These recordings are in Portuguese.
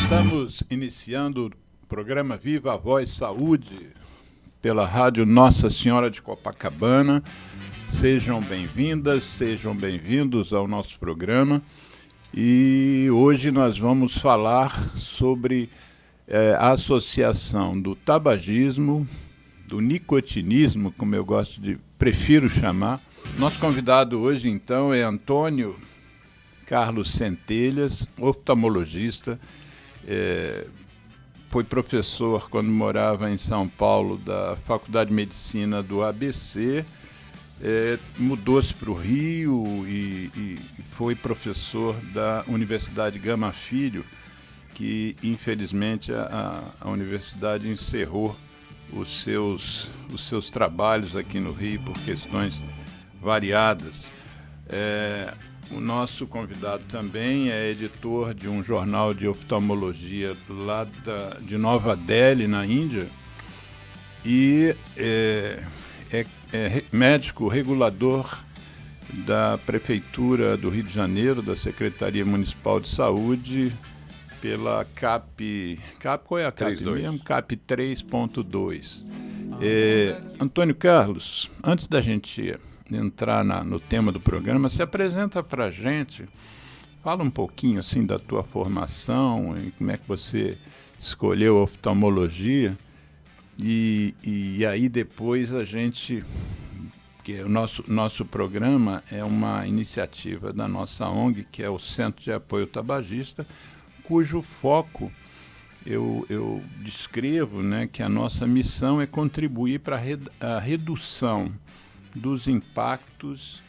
Estamos iniciando o programa Viva a Voz Saúde pela Rádio Nossa Senhora de Copacabana. Sejam bem-vindas, sejam bem-vindos ao nosso programa. E hoje nós vamos falar sobre a associação do tabagismo, do nicotinismo, como eu prefiro chamar. Nosso convidado hoje, então, é Antônio Carlos Centelhas, oftalmologista. Foi professor, quando morava em São Paulo, da Faculdade de Medicina do ABC, mudou-se para o Rio e foi professor da Universidade Gama Filho, que, infelizmente, a universidade encerrou os seus trabalhos aqui no Rio por questões variadas. O nosso convidado também é editor de um jornal de oftalmologia lá de Nova Delhi, na Índia, e é médico regulador da Prefeitura do Rio de Janeiro, da Secretaria Municipal de Saúde, pela CAP, qual é a CAP 3.2. mesmo? CAP 3.2. Antônio Carlos, antes da gente entrar no tema do programa, se apresenta para a gente, fala um pouquinho assim da tua formação, e como é que você escolheu a oftalmologia, e aí depois a gente, que o nosso programa é uma iniciativa da nossa ONG, que é o Centro de Apoio Tabagista, cujo foco eu descrevo, né, que a nossa missão é contribuir para a redução dos impactos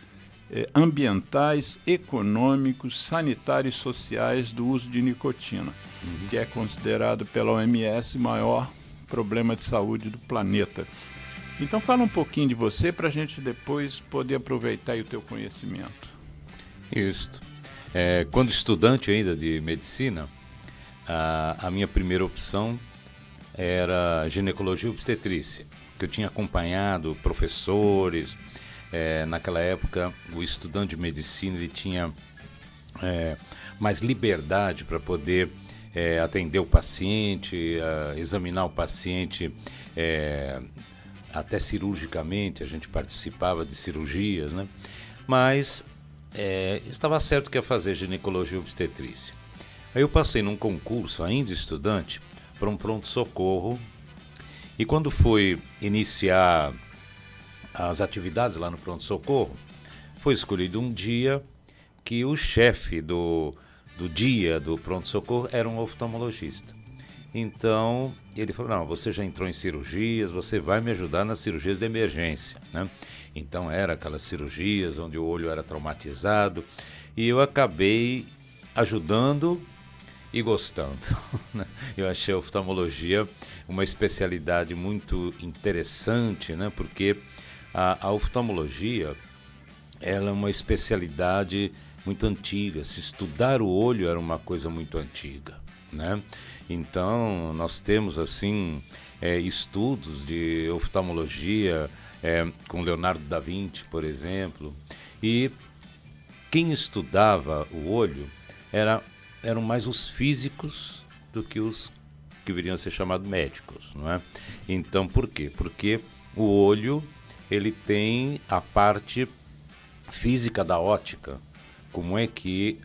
ambientais, econômicos, sanitários e sociais do uso de nicotina, que é considerado pela OMS o maior problema de saúde do planeta. Então fala um pouquinho de você para a gente depois poder aproveitar o teu conhecimento. Isso. Quando estudante ainda de medicina, a minha primeira opção era ginecologia e obstetrícia, que eu tinha acompanhado professores. Naquela época, o estudante de medicina ele tinha mais liberdade para poder atender o paciente, examinar o paciente até cirurgicamente. A gente participava de cirurgias, né? Mas estava certo que ia fazer ginecologia e obstetrícia. Aí eu passei num concurso, ainda estudante, para um pronto-socorro, e quando fui iniciar as atividades lá no pronto-socorro, foi escolhido um dia que o chefe do dia do pronto-socorro era um oftalmologista. Então ele falou: não, você já entrou em cirurgias, você vai me ajudar nas cirurgias de emergência, né? Então era aquelas cirurgias onde o olho era traumatizado, e eu acabei ajudando e gostando. Eu achei a oftalmologia uma especialidade muito interessante, né? Porque a oftalmologia ela é uma especialidade muito antiga. Se estudar o olho era uma coisa muito antiga, né? Então nós temos assim estudos de oftalmologia com Leonardo da Vinci, por exemplo, e quem estudava o olho eram mais os físicos do que os que viriam a ser chamados médicos, não é? Então, por quê? Porque o olho ele tem a parte física da óptica, como é que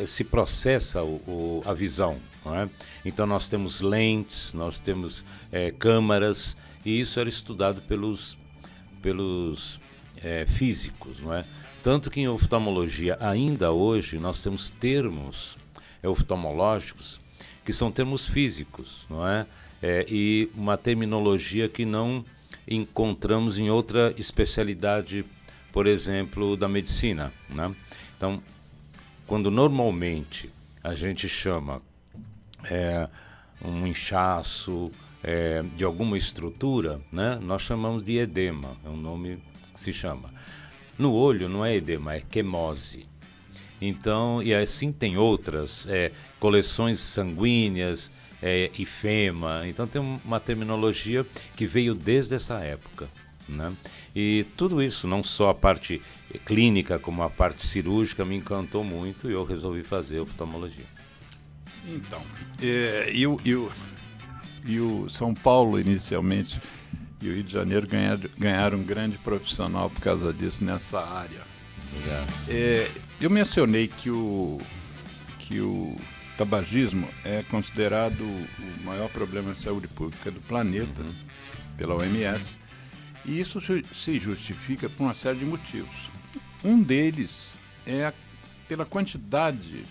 se processa a visão, não é? Então nós temos lentes, nós temos câmaras, e isso era estudado pelos físicos, não é? Tanto que em oftalmologia, ainda hoje, nós temos termos oftalmológicos que são termos físicos, não é? E uma terminologia que não encontramos em outra especialidade, por exemplo, da medicina, né? Então, quando normalmente a gente chama um inchaço de alguma estrutura, né? Nós chamamos de edema, é um nome que se chama. No olho não é edema, é quemose. Então, e assim tem outras coleções sanguíneas IFEMA. Então tem uma terminologia que veio desde essa época, né? E tudo isso, não só a parte clínica como a parte cirúrgica, me encantou muito e eu resolvi fazer oftalmologia. Então, e o São Paulo inicialmente e o Rio de Janeiro ganharam um grande profissional por causa disso nessa área. Eu mencionei que o tabagismo é considerado o maior problema de saúde pública do planeta, pela OMS, e isso se justifica por uma série de motivos. Um deles é pela quantidade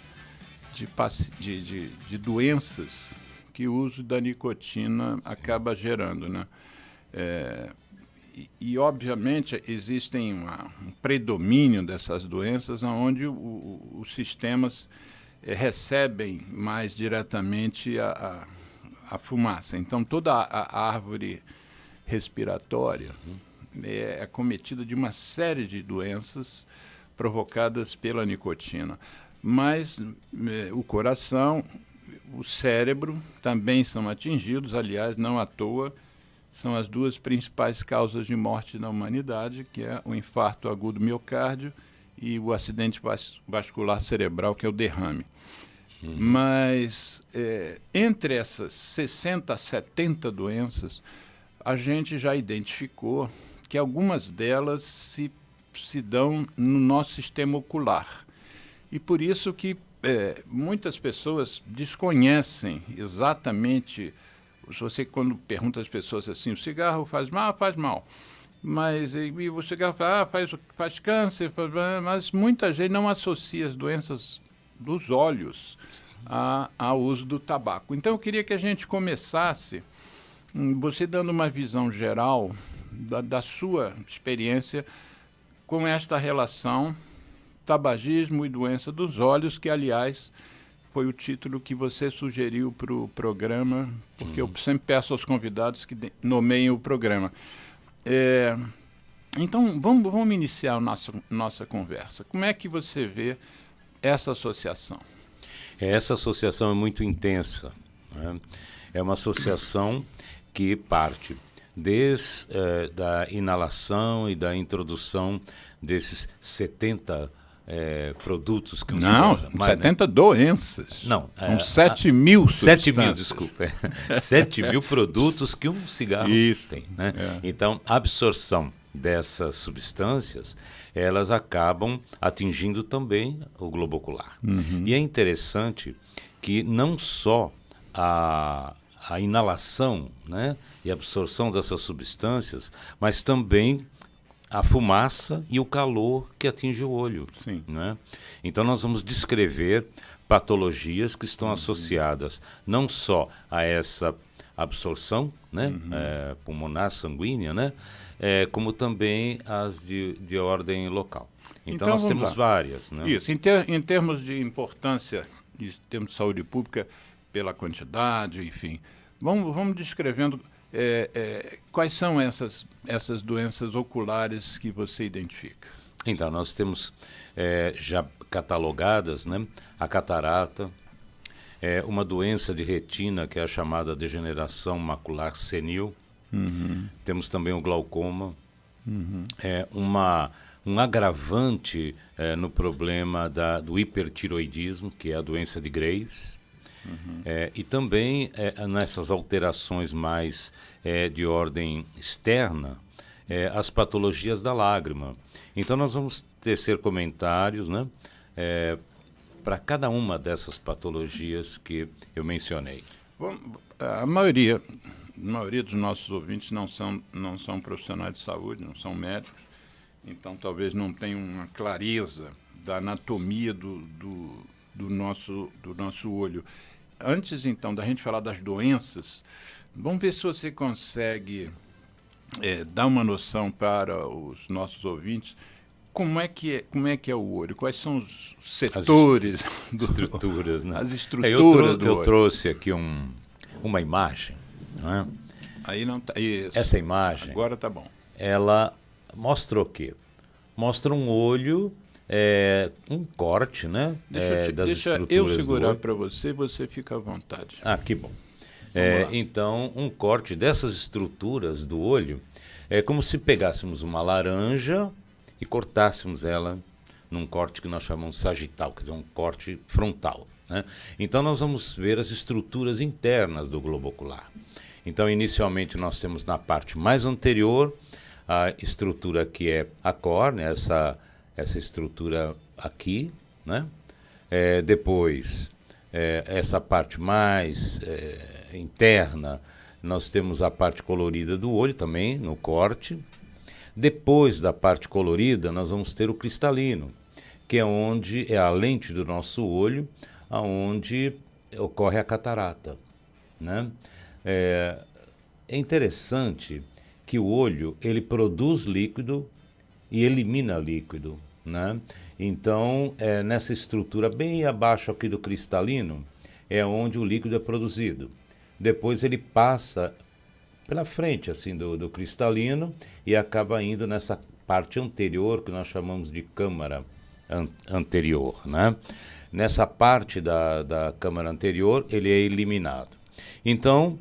de doenças que o uso da nicotina acaba gerando, né? Obviamente, existem um predomínio dessas doenças onde os sistemas recebem mais diretamente a fumaça. Então, toda a árvore respiratória é acometida de uma série de doenças provocadas pela nicotina. Mas o coração, o cérebro também são atingidos, aliás, não à toa, são as duas principais causas de morte na humanidade, que é o infarto agudo do miocárdio e o acidente vascular cerebral, que é o derrame. Mas entre essas 60 a 70 doenças, a gente já identificou que algumas delas se dão no nosso sistema ocular. E por isso que muitas pessoas desconhecem exatamente. Se você, quando pergunta às pessoas assim, o cigarro faz mal? Faz mal. Mas e o cigarro faz câncer, mas muita gente não associa as doenças dos olhos ao uso do tabaco. Então eu queria que a gente começasse, você dando uma visão geral da sua experiência com esta relação tabagismo e doença dos olhos, que, aliás, foi o título que você sugeriu para o programa, porque eu sempre peço aos convidados que nomeiem o programa. Então, vamos iniciar a nossa conversa. Como é que você vê essa associação? Essa associação é muito intensa, né? É uma associação que parte desde da inalação e da introdução desses 70 produtos que o Não, cigarro... 70 doenças. Não. São 7 mil substâncias. 7 mil, desculpa. 7 mil produtos que um cigarro tem, né? Então, a absorção dessas substâncias, elas acabam atingindo também o globo ocular. E é interessante que não só a inalação, né, e a absorção dessas substâncias, mas também a fumaça e o calor que atinge o olho. Sim. Né? Então nós vamos descrever patologias que estão associadas não só a essa absorção, né, pulmonar sanguínea, né, como também as de ordem local. Então nós temos várias. Né? Isso, em termos de importância, em termos de saúde pública, pela quantidade, enfim, vamos descrevendo quais são essas doenças oculares que você identifica. Então, nós temos já catalogadas, né, a catarata, uma doença de retina que é a chamada degeneração macular senil. Temos também o glaucoma, um agravante no problema do hipertiroidismo, que é a doença de Graves. E também nessas alterações mais de ordem externa, as patologias da lágrima. Então nós vamos tecer comentários, né, para cada uma dessas patologias que eu mencionei. Bom, a maioria dos nossos ouvintes não são profissionais de saúde, não são médicos, então talvez não tenham uma clareza da anatomia do nosso olho. Antes, então, da gente falar das doenças, vamos ver se você consegue dar uma noção para os nossos ouvintes como é que é o olho, quais são os setores, estruturas, né? As estruturas do olho. Eu trouxe aqui uma imagem, não é? Aí não tá, isso. Essa imagem, agora tá bom. Ela mostra o quê? Mostra um olho, um corte, né? Das Deixa estruturas eu segurar do olho. para você fica à vontade. Que bom. Então, um corte dessas estruturas do olho é como se pegássemos uma laranja e cortássemos ela num corte que nós chamamos sagital, quer dizer, um corte frontal, né? Então, nós vamos ver as estruturas internas do globo ocular. Então, inicialmente, nós temos na parte mais anterior a estrutura que é a córnea, essa estrutura aqui, né? Depois, essa parte mais interna, nós temos a parte colorida do olho também, no corte. Depois da parte colorida, nós vamos ter o cristalino, que é onde é a lente do nosso olho, aonde ocorre a catarata, né? É interessante que o olho, ele produz líquido e elimina líquido, né? Então, nessa estrutura bem abaixo aqui do cristalino, é onde o líquido é produzido. Depois ele passa pela frente assim do cristalino e acaba indo nessa parte anterior, que nós chamamos de câmara anterior, né? Nessa parte da câmara anterior, ele é eliminado. Então,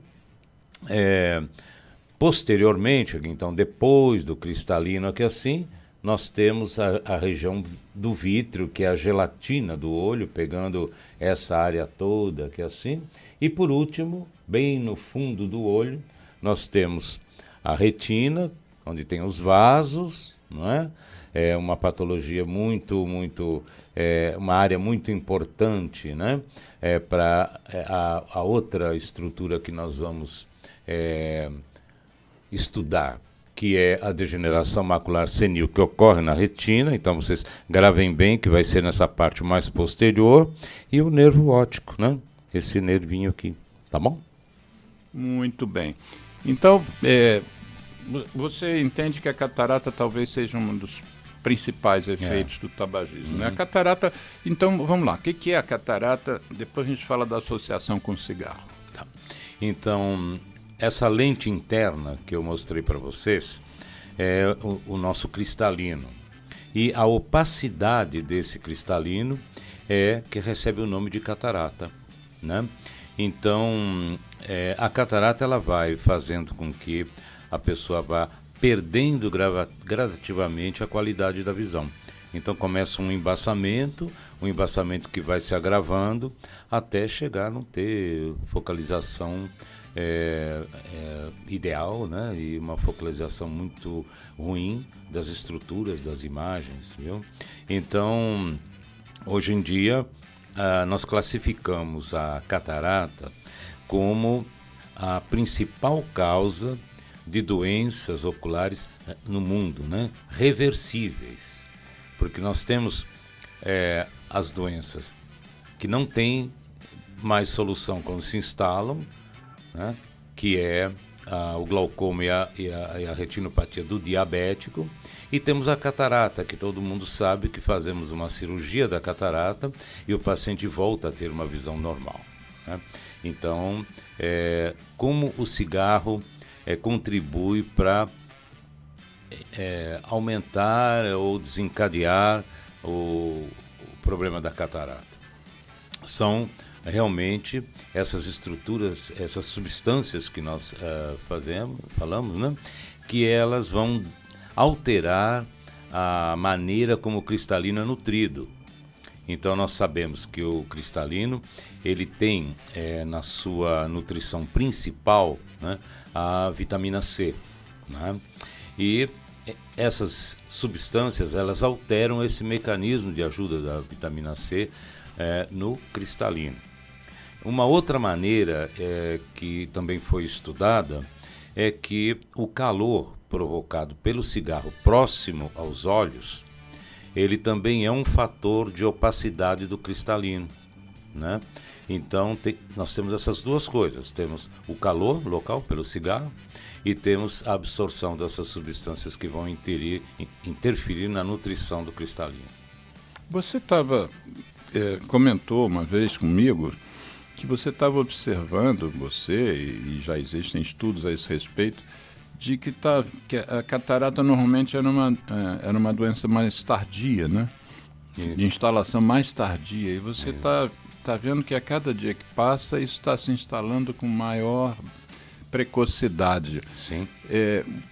posteriormente, então depois do cristalino aqui assim, nós temos a região do vítreo, que é a gelatina do olho, pegando essa área toda aqui assim. E por último, bem no fundo do olho, nós temos a retina, onde tem os vasos, não é? É uma patologia uma área muito importante, né? Para a outra estrutura que nós vamos estudar, que é a degeneração macular senil, que ocorre na retina. Então vocês gravem bem que vai ser nessa parte mais posterior, e o nervo óptico, né? Esse nervinho aqui, tá bom? Muito bem. Então, você entende que a catarata talvez seja um dos principais efeitos do tabagismo, né? A catarata, então vamos lá, o que é a catarata? Depois a gente fala da associação com o cigarro. Tá. Então, essa lente interna que eu mostrei para vocês é o nosso cristalino. E a opacidade desse cristalino é que recebe o nome de catarata, né? Então, a catarata ela vai fazendo com que a pessoa vá perdendo gradativamente a qualidade da visão. Então começa um embaçamento que vai se agravando até chegar a não ter focalização ideal, né? E uma focalização muito ruim das estruturas das imagens, viu? Então, hoje em dia, nós classificamos a catarata como a principal causa de doenças oculares no mundo, né? Reversíveis, porque nós temos as doenças que não têm mais solução quando se instalam, né? Que é o glaucoma e a retinopatia do diabético, e temos a catarata, que todo mundo sabe que fazemos uma cirurgia da catarata e o paciente volta a ter uma visão normal, né? Então, como o cigarro contribui para aumentar ou desencadear o problema da catarata? São realmente essas estruturas, essas substâncias que nós falamos, né? Que elas vão alterar a maneira como o cristalino é nutrido. Então nós sabemos que o cristalino ele tem na sua nutrição principal, né, a vitamina C, né? E essas substâncias elas alteram esse mecanismo de ajuda da vitamina C no cristalino. Uma outra maneira que também foi estudada é que o calor provocado pelo cigarro próximo aos olhos, ele também é um fator de opacidade do cristalino, né? Então nós temos essas duas coisas, temos o calor local pelo cigarro e temos a absorção dessas substâncias que vão interferir na nutrição do cristalino. Você comentou uma vez comigo que você estava observando, e já existem estudos a esse respeito, de que a catarata normalmente era uma doença mais tardia, né? De instalação mais tardia. E você está está vendo que a cada dia que passa isso está se instalando com maior precocidade. Sim.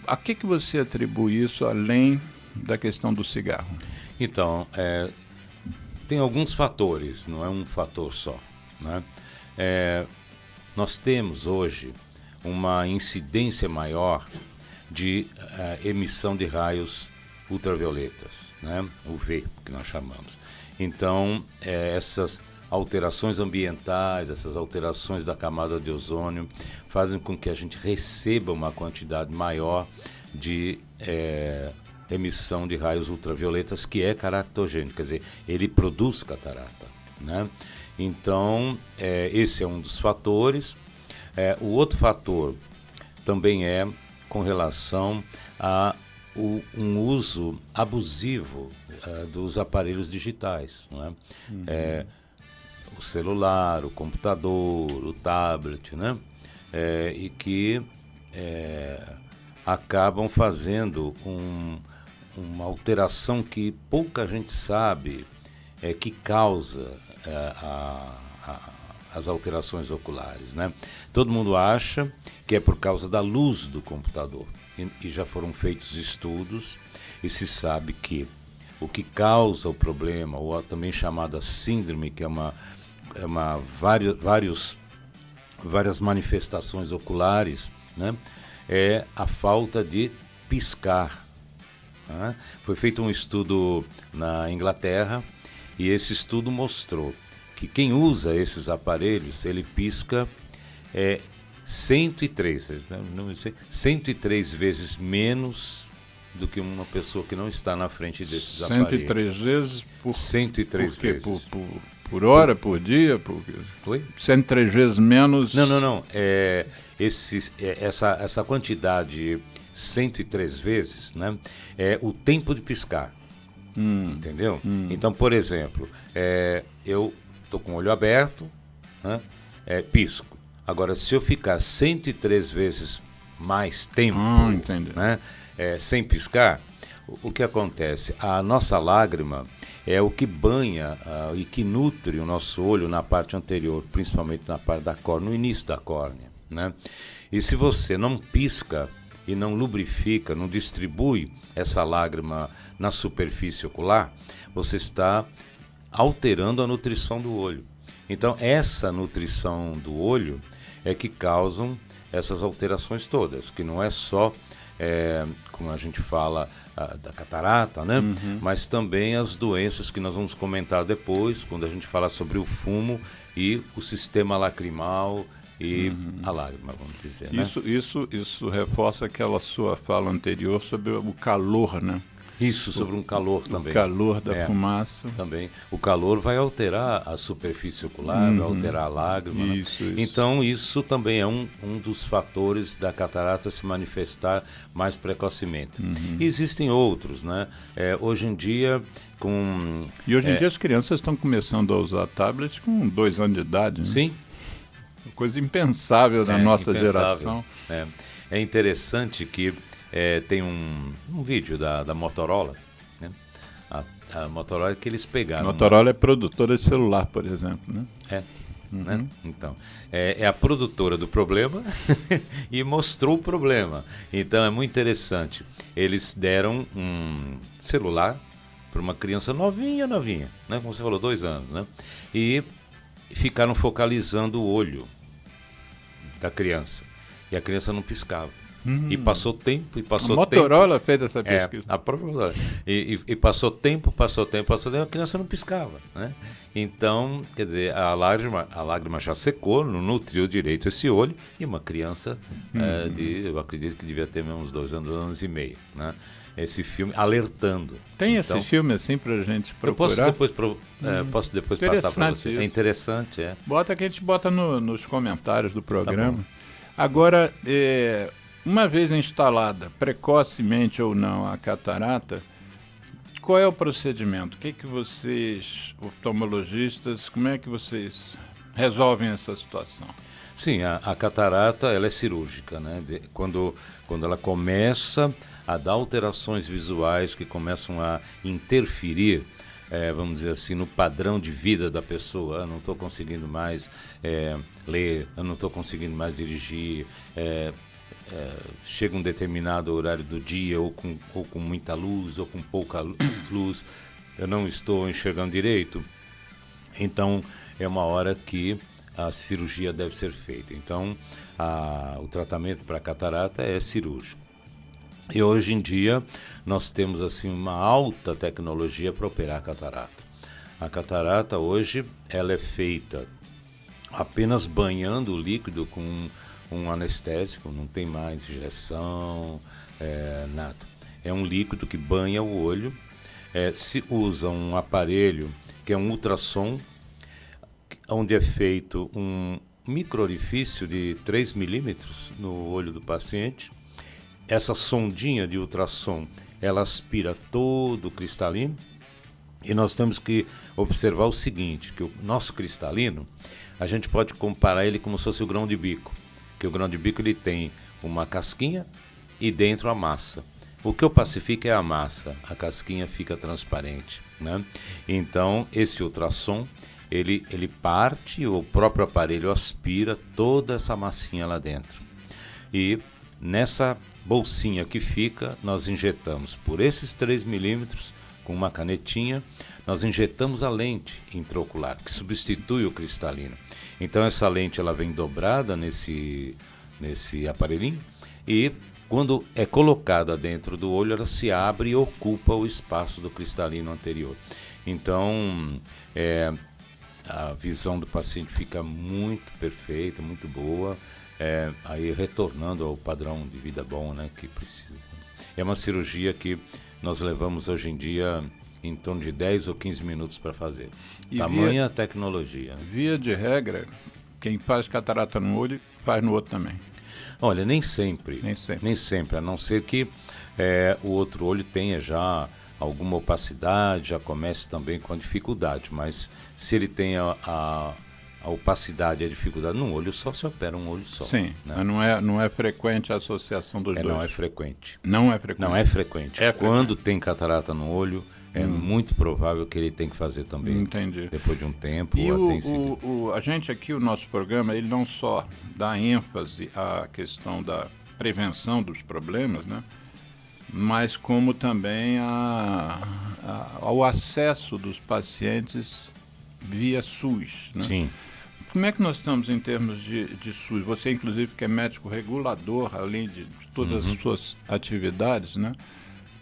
A que você atribui isso além da questão do cigarro? Então, tem alguns fatores, não é um fator só, né? Nós temos hoje uma incidência maior de emissão de raios ultravioletas, né? UV, que nós chamamos. Então, essas alterações ambientais, essas alterações da camada de ozônio fazem com que a gente receba uma quantidade maior de emissão de raios ultravioletas, que é caractogênico, quer dizer, ele produz catarata, né? Então, esse é um dos fatores. O outro fator também é com relação a um uso abusivo dos aparelhos digitais, não é? O celular, o computador, o tablet, né? E que acabam fazendo uma alteração que pouca gente sabe que causa as alterações oculares, né? Todo mundo acha que é por causa da luz do computador. E já foram feitos estudos e se sabe que o que causa o problema, ou também chamada síndrome, que é várias manifestações oculares, né? É a falta de piscar. Né? Foi feito um estudo na Inglaterra e esse estudo mostrou que quem usa esses aparelhos, ele pisca 103 vezes menos do que uma pessoa que não está na frente desses aparelhos. 103 vezes por 103 por quê? vezes. Por hora, por dia? Oi? 103 vezes menos... Não. Essa quantidade 103 vezes, né, é o tempo de piscar. Entendeu? Então, por exemplo, eu estou com o olho aberto, né, pisco. Agora, se eu ficar 103 vezes mais tempo, né, sem piscar, o que acontece? A nossa lágrima é o que banha e que nutre o nosso olho na parte anterior, principalmente na parte da córnea, no início da córnea, né? E se você não pisca e não lubrifica, não distribui essa lágrima na superfície ocular, você está alterando a nutrição do olho. Então, essa nutrição do olho é que causam essas alterações todas, que não é só, como a gente fala, da catarata, né? Mas também as doenças que nós vamos comentar depois, quando a gente fala sobre o fumo e o sistema lacrimal e a lágrima, vamos dizer. Isso reforça aquela sua fala anterior sobre o calor, né? Isso, sobre um calor também. O calor da fumaça. Também. O calor vai alterar a superfície ocular, vai alterar a lágrima. Isso. Então, isso também é um dos fatores da catarata se manifestar mais precocemente. E existem outros, né? Hoje em dia, Hoje em dia as crianças estão começando a usar tablet com 2 anos de idade, né? Sim. Coisa impensável na nossa geração. É interessante que tem um vídeo da Motorola, né? A Motorola que eles pegaram. Motorola é produtora de celular, por exemplo, né? Né? Então, é a produtora do problema e mostrou o problema. Então é muito interessante. Eles deram um celular para uma criança novinha, né? Como você falou, 2 anos, né? E ficaram focalizando o olho da criança. E a criança não piscava. E passou tempo, A Motorola fez essa pesquisa. A própria e passou tempo, a criança não piscava, né? Então, quer dizer, a lágrima já secou, não nutriu direito esse olho, e uma criança eu acredito que devia ter uns 2 anos, 2 anos e meio, né? Esse filme alertando. Tem esse filme assim pra gente procurar? Posso depois passar para você. Isso. É interessante, Bota que a gente bota nos comentários do programa. Tá. Agora, uma vez instalada, precocemente ou não, a catarata, qual é o procedimento? O que vocês, oftalmologistas, como é que vocês resolvem essa situação? Sim, a catarata ela é cirúrgica, né? Quando ela começa a dar alterações visuais que começam a interferir vamos dizer assim, no padrão de vida da pessoa. Eu não estou conseguindo mais ler, eu não estou conseguindo mais dirigir, chega um determinado horário do dia, ou com muita luz, ou com pouca luz, eu não estou enxergando direito. Então, é uma hora que a cirurgia deve ser feita. Então, o tratamento para catarata é cirúrgico. E hoje em dia, nós temos assim uma alta tecnologia para operar a catarata. A catarata hoje, ela é feita apenas banhando o líquido com um anestésico, não tem mais injeção, nada. É um líquido que banha o olho. Se usa um aparelho que é um ultrassom, onde é feito um micro-orifício de 3 milímetros no olho do paciente. Essa sondinha de ultrassom, ela aspira todo o cristalino, e nós temos que observar o seguinte, que o nosso cristalino, a gente pode comparar ele como se fosse o grão de bico, que o grão de bico ele tem uma casquinha e dentro a massa. O que opacifica é a massa, a casquinha fica transparente, né? Então, esse ultrassom, ele parte, o próprio aparelho aspira toda essa massinha lá dentro. E nessa bolsinha que fica, nós injetamos por esses 3 milímetros, com uma canetinha, nós injetamos a lente intraocular, que substitui o cristalino. Então essa lente ela vem dobrada nesse aparelhinho, e quando é colocada dentro do olho, ela se abre e ocupa o espaço do cristalino anterior. Então, a visão do paciente fica muito perfeita, muito boa, aí retornando ao padrão de vida bom, né, que precisa. É uma cirurgia que nós levamos hoje em dia em torno de 10 ou 15 minutos para fazer. E tamanha tecnologia. Né? Via de regra, quem faz catarata no olho, faz no outro também. Olha, nem sempre. Nem sempre, a não ser que o outro olho tenha já alguma opacidade, já comece também com a dificuldade, mas se ele tem a opacidade e a dificuldade num olho só, se opera um olho só. Sim, né? Mas não é frequente a associação dos dois. Não é frequente. Não é frequente. Não é frequente. Quando tem catarata no olho, é muito provável que ele tenha que fazer também. Entendi. Depois de um tempo. E ou até a gente aqui, o nosso programa, ele não só dá ênfase à questão da prevenção dos problemas, né? Mas como também ao acesso dos pacientes via SUS. Né? Sim. Como é que nós estamos em termos de SUS? Você, inclusive, que é médico regulador, além de todas as suas atividades, né?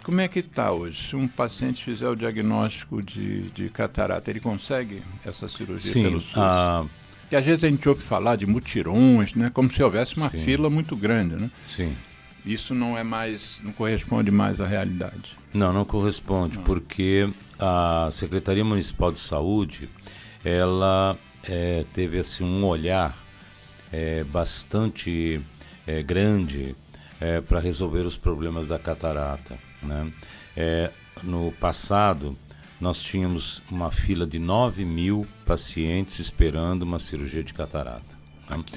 Como é que está hoje? Se um paciente fizer o diagnóstico de catarata, ele consegue essa cirurgia pelo SUS? Porque às vezes a gente ouve falar de mutirões, né? Como se houvesse uma fila muito grande, né? Sim. Isso não corresponde mais à realidade. Não corresponde, porque a Secretaria Municipal de Saúde, ela teve assim, um olhar bastante grande para resolver os problemas da catarata. Né? No passado, nós tínhamos uma fila de 9.000 pacientes esperando uma cirurgia de catarata.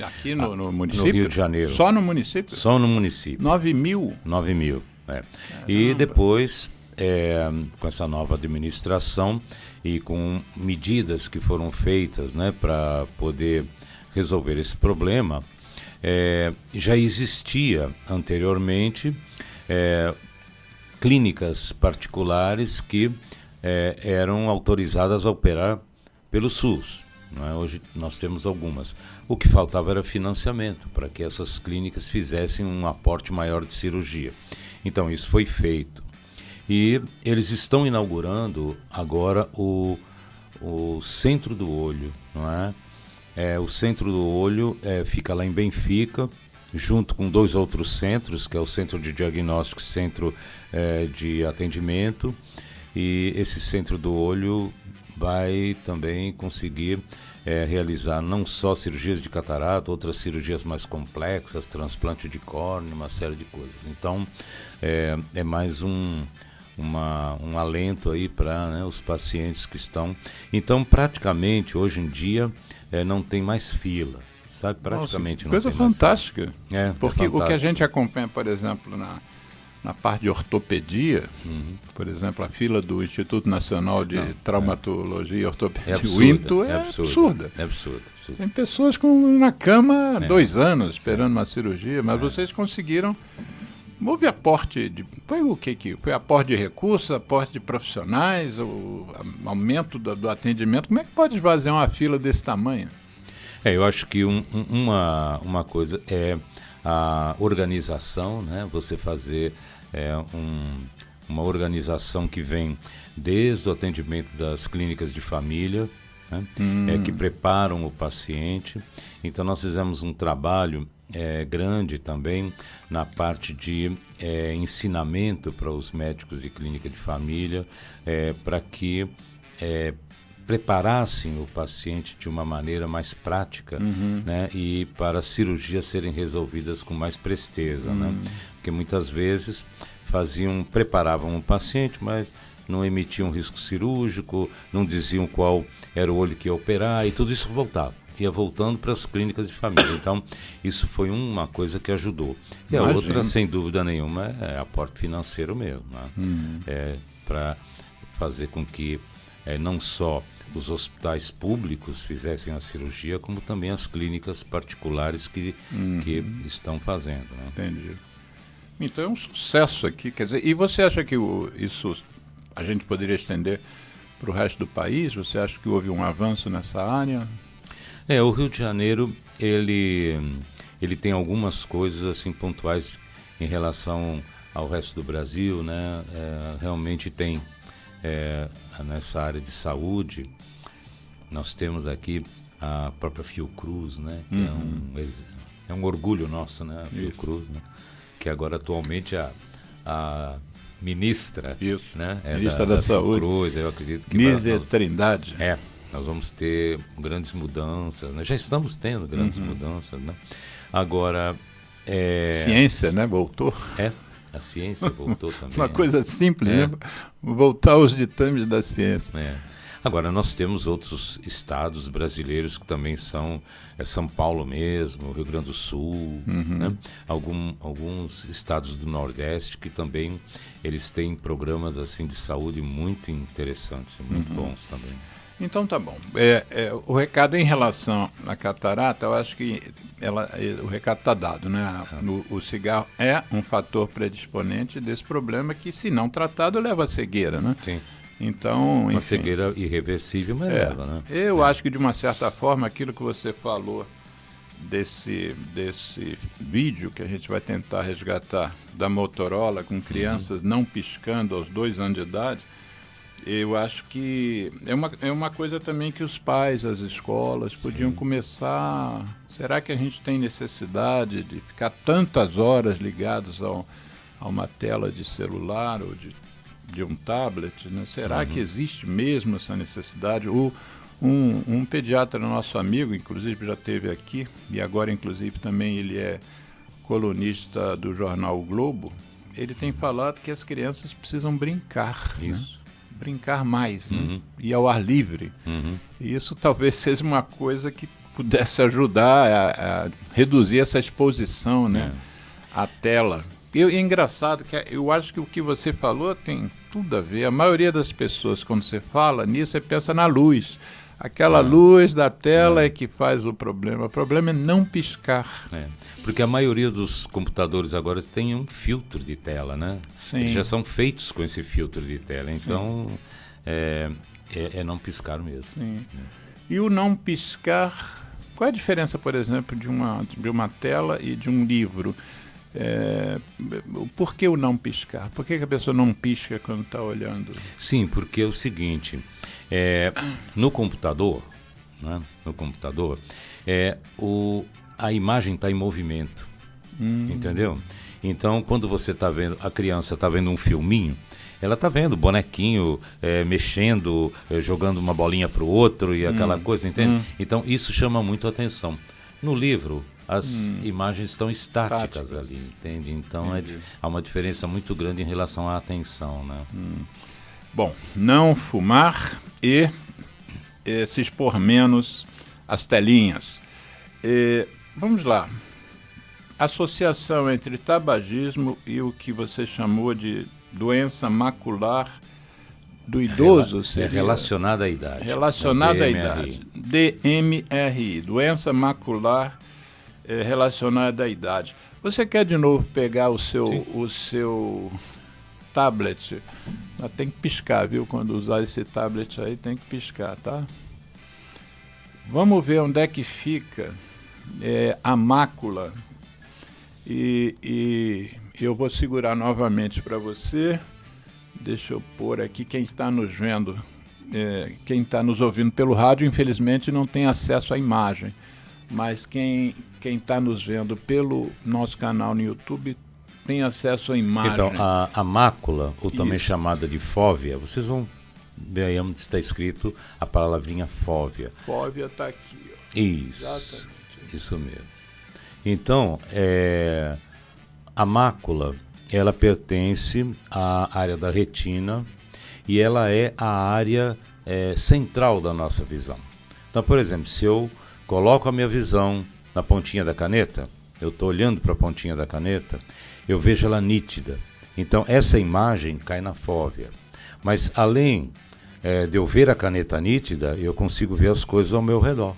Aqui no município? No Rio de Janeiro. Só no município? Só no município. 9.000? 9.000, E depois, com essa nova administração e com medidas que foram feitas, né, para poder resolver esse problema, já existia anteriormente clínicas particulares que eram autorizadas a operar pelo SUS. Não é? Hoje nós temos algumas. O que faltava era financiamento para que essas clínicas fizessem um aporte maior de cirurgia. Então isso foi feito. E eles estão inaugurando agora o Centro do Olho. Não é? O Centro do Olho fica lá em Benfica, junto com 2 outros centros, que é o Centro de Diagnóstico e Centro de Atendimento. E esse Centro do Olho vai também conseguir realizar não só cirurgias de catarata, outras cirurgias mais complexas, transplante de córnea, uma série de coisas. Então, é mais um alento aí para os pacientes que estão... Então, praticamente, hoje em dia, não tem mais fila, sabe? Praticamente. Nossa, não coisa tem fantástica. Mais fila. Porque o que a gente acompanha, por exemplo, na parte de ortopedia, por exemplo, a fila do Instituto Nacional de Traumatologia e Ortopedia, o INTO, é absurda. É absurdo. Tem pessoas na cama há 2 anos esperando uma cirurgia, mas vocês conseguiram. Houve aporte foi o que? Foi aporte de recursos, aporte de profissionais, o aumento do atendimento. Como é que pode esvaziar uma fila desse tamanho? Eu acho que uma coisa é a organização, né? Você fazer uma organização que vem desde o atendimento das clínicas de família, né? Que preparam o paciente. Então nós fizemos um trabalho grande também na parte de ensinamento para os médicos de clínica de família, para que preparassem o paciente de uma maneira mais prática, né, e para as cirurgias serem resolvidas com mais presteza, né? Porque muitas vezes preparavam o paciente, mas não emitiam risco cirúrgico, não diziam qual era o olho que ia operar, e tudo isso ia voltando para as clínicas de família. Então, isso foi uma coisa que ajudou. E a outra, sem dúvida nenhuma, é aporte financeiro mesmo, né? Para fazer com que não só os hospitais públicos fizessem a cirurgia, como também as clínicas particulares que estão fazendo, né? Entendi. Então é um sucesso aqui, quer dizer, e você acha que isso a gente poderia estender para o resto do país? Você acha que houve um avanço nessa área? O Rio de Janeiro, ele tem algumas coisas assim pontuais em relação ao resto do Brasil, né? Realmente tem nessa área de saúde. Nós temos aqui a própria Fiocruz, né? Que é um orgulho nosso, né? A Fiocruz, né? Que agora atualmente a ministra, né? Ministra da Saúde. Fiocruz, eu acredito que Nízia Trindade. Nós vamos ter grandes mudanças, né? Já estamos tendo grandes mudanças, né? Agora... Ciência, né? Voltou. A ciência voltou também. Uma coisa simples, né? Voltar aos ditames da ciência. Agora, nós temos outros estados brasileiros que também são São Paulo mesmo, Rio Grande do Sul, né? Alguns estados do Nordeste que também eles têm programas assim de saúde muito interessantes, muito bons também. Então tá bom. O recado em relação à catarata, eu acho que o recado está dado, né? O cigarro é um fator predisponente desse problema que, se não tratado, leva à cegueira, né? Sim. Então, uma cegueira irreversível, mas leva, né? Eu acho que, de uma certa forma, aquilo que você falou desse vídeo que a gente vai tentar resgatar da Motorola com crianças não piscando aos 2 anos de idade, eu acho que é uma coisa também que os pais, as escolas podiam começar. Será que a gente tem necessidade de ficar tantas horas ligados a uma tela de celular ou de um tablet, né? Será que existe mesmo essa necessidade? Um pediatra nosso amigo, inclusive já esteve aqui, e agora inclusive também ele é colunista do jornal o Globo, ele tem falado que as crianças precisam brincar, né? Brincar mais, né? E ao ar livre. E isso talvez seja uma coisa que pudesse ajudar a reduzir essa exposição, né? À tela. E é engraçado que eu acho que o que você falou tem tudo a ver. A maioria das pessoas, quando você fala nisso, você pensa na luz. Aquela luz da tela é que faz o problema. O problema é não piscar. Porque a maioria dos computadores agora tem um filtro de tela, né? Sim. Eles já são feitos com esse filtro de tela. Então, é não piscar mesmo. Sim. E o não piscar... Qual é a diferença, por exemplo, de uma tela e de um livro? Por que o não piscar? Por que a pessoa não pisca quando está olhando? Sim, porque é o seguinte, no computador, né, a imagem está em movimento, entendeu? Então, quando você está vendo, a criança está vendo um filminho, ela está vendo o bonequinho mexendo, jogando uma bolinha para o outro e aquela coisa, entende? Então, isso chama muito a atenção. No livro, as imagens estão estáticas ali, entende? Então há uma diferença muito grande em relação à atenção, né? Bom, não fumar e se expor menos às telinhas. Vamos lá. associação entre tabagismo e o que você chamou de doença macular do idoso. É relacionada à idade. Relacionada à idade. DMRI, doença macular relacionada à idade. Você quer de novo pegar o seu tablet? Tem que piscar, viu? Quando usar esse tablet aí, tem que piscar, tá? Vamos ver onde é que fica a mácula. E eu vou segurar novamente para você. Deixa eu pôr aqui quem está nos vendo, quem está nos ouvindo pelo rádio, infelizmente não tem acesso à imagem, mas quem está nos vendo pelo nosso canal no YouTube tem acesso à imagem. Então, a mácula, ou também chamada de fóvea, vocês vão ver aí onde está escrito a palavrinha fóvea. Fóvea está aqui. Ó. Isso, exatamente. Isso mesmo. Então, a mácula, ela pertence à área da retina e ela é a área central da nossa visão. Então, por exemplo, se eu coloco a minha visão na pontinha da caneta, eu estou olhando para a pontinha da caneta, eu vejo ela nítida. Então, essa imagem cai na fóvea. Mas, além de eu ver a caneta nítida, eu consigo ver as coisas ao meu redor.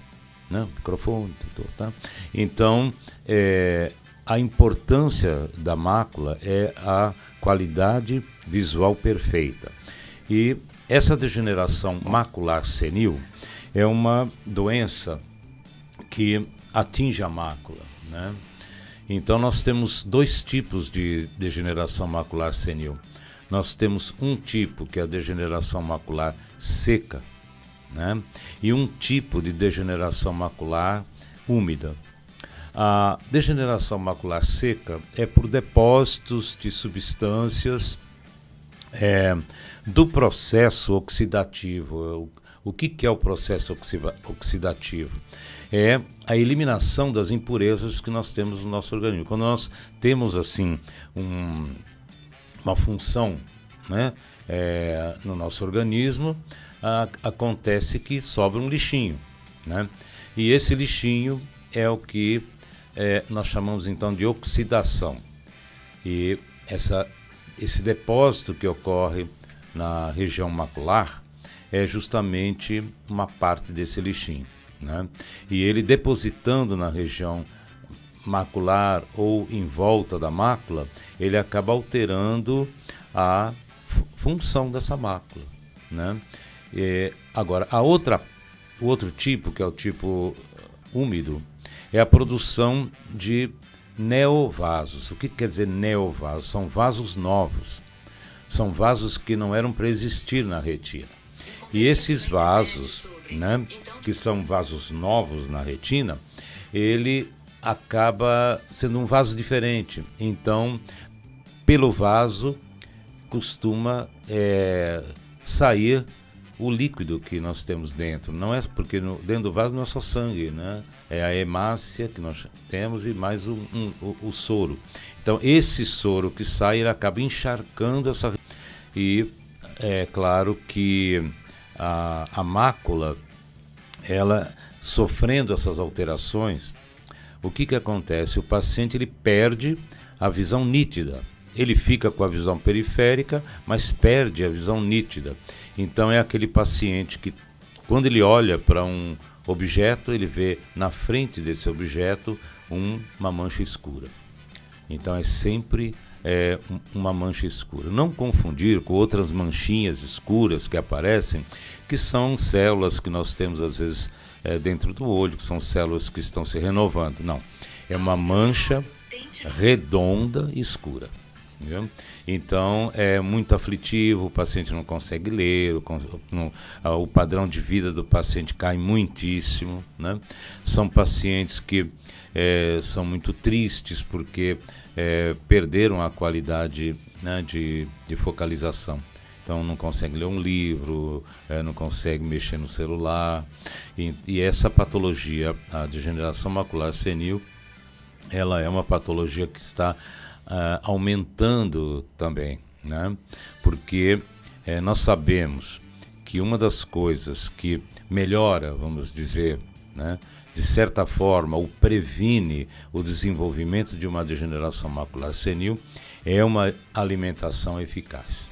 Né? Microfone, tudo, tá? Então, a importância da mácula é a qualidade visual perfeita. E essa degeneração macular senil é uma doença que atinge a mácula, né? Então nós temos dois tipos de degeneração macular senil. Nós temos um tipo que é a degeneração macular seca, né? E um tipo de degeneração macular úmida. A degeneração macular seca é por depósitos de substâncias do processo oxidativo. O que é o processo oxidativo? É a eliminação das impurezas que nós temos no nosso organismo. Quando nós temos assim uma função, né, no nosso organismo, acontece que sobra um lixinho, né? E esse lixinho é o que nós chamamos então de oxidação. E esse depósito que ocorre na região macular é justamente uma parte desse lixinho, né? E ele depositando na região macular ou em volta da mácula, ele acaba alterando a função dessa mácula, né? Agora, o outro tipo, que é o tipo úmido, é a produção de neovasos. O que quer dizer neovasos? São vasos novos. São vasos que não eram para existir na retina. E esses vasos, né, que são vasos novos na retina, ele acaba sendo um vaso diferente. Então, pelo vaso, costuma sair o líquido que nós temos dentro. Não é porque dentro do vaso não é só sangue, né? É a hemácia que nós temos e mais o soro. Então, esse soro que sai, ele acaba encharcando essa... E é claro que a mácula, ela sofrendo essas alterações, o que acontece? O paciente ele perde a visão nítida. Ele fica com a visão periférica, mas perde a visão nítida. Então é aquele paciente que, quando ele olha para um objeto, ele vê na frente desse objeto uma mancha escura. Então é sempre uma mancha escura. Não confundir com outras manchinhas escuras que aparecem, que são células que nós temos às vezes dentro do olho, que são células que estão se renovando. Não, é uma mancha redonda e escura. Entendeu? Então é muito aflitivo, o paciente não consegue ler, o padrão de vida do paciente cai muitíssimo, né? São pacientes que são muito tristes porque perderam a qualidade, né, de focalização. Então não consegue ler um livro, não consegue mexer no celular. E essa patologia, a degeneração macular senil, ela é uma patologia que está aumentando também, né? Porque nós sabemos que uma das coisas que melhora, vamos dizer, né, de certa forma, ou previne o desenvolvimento de uma degeneração macular senil, é uma alimentação eficaz.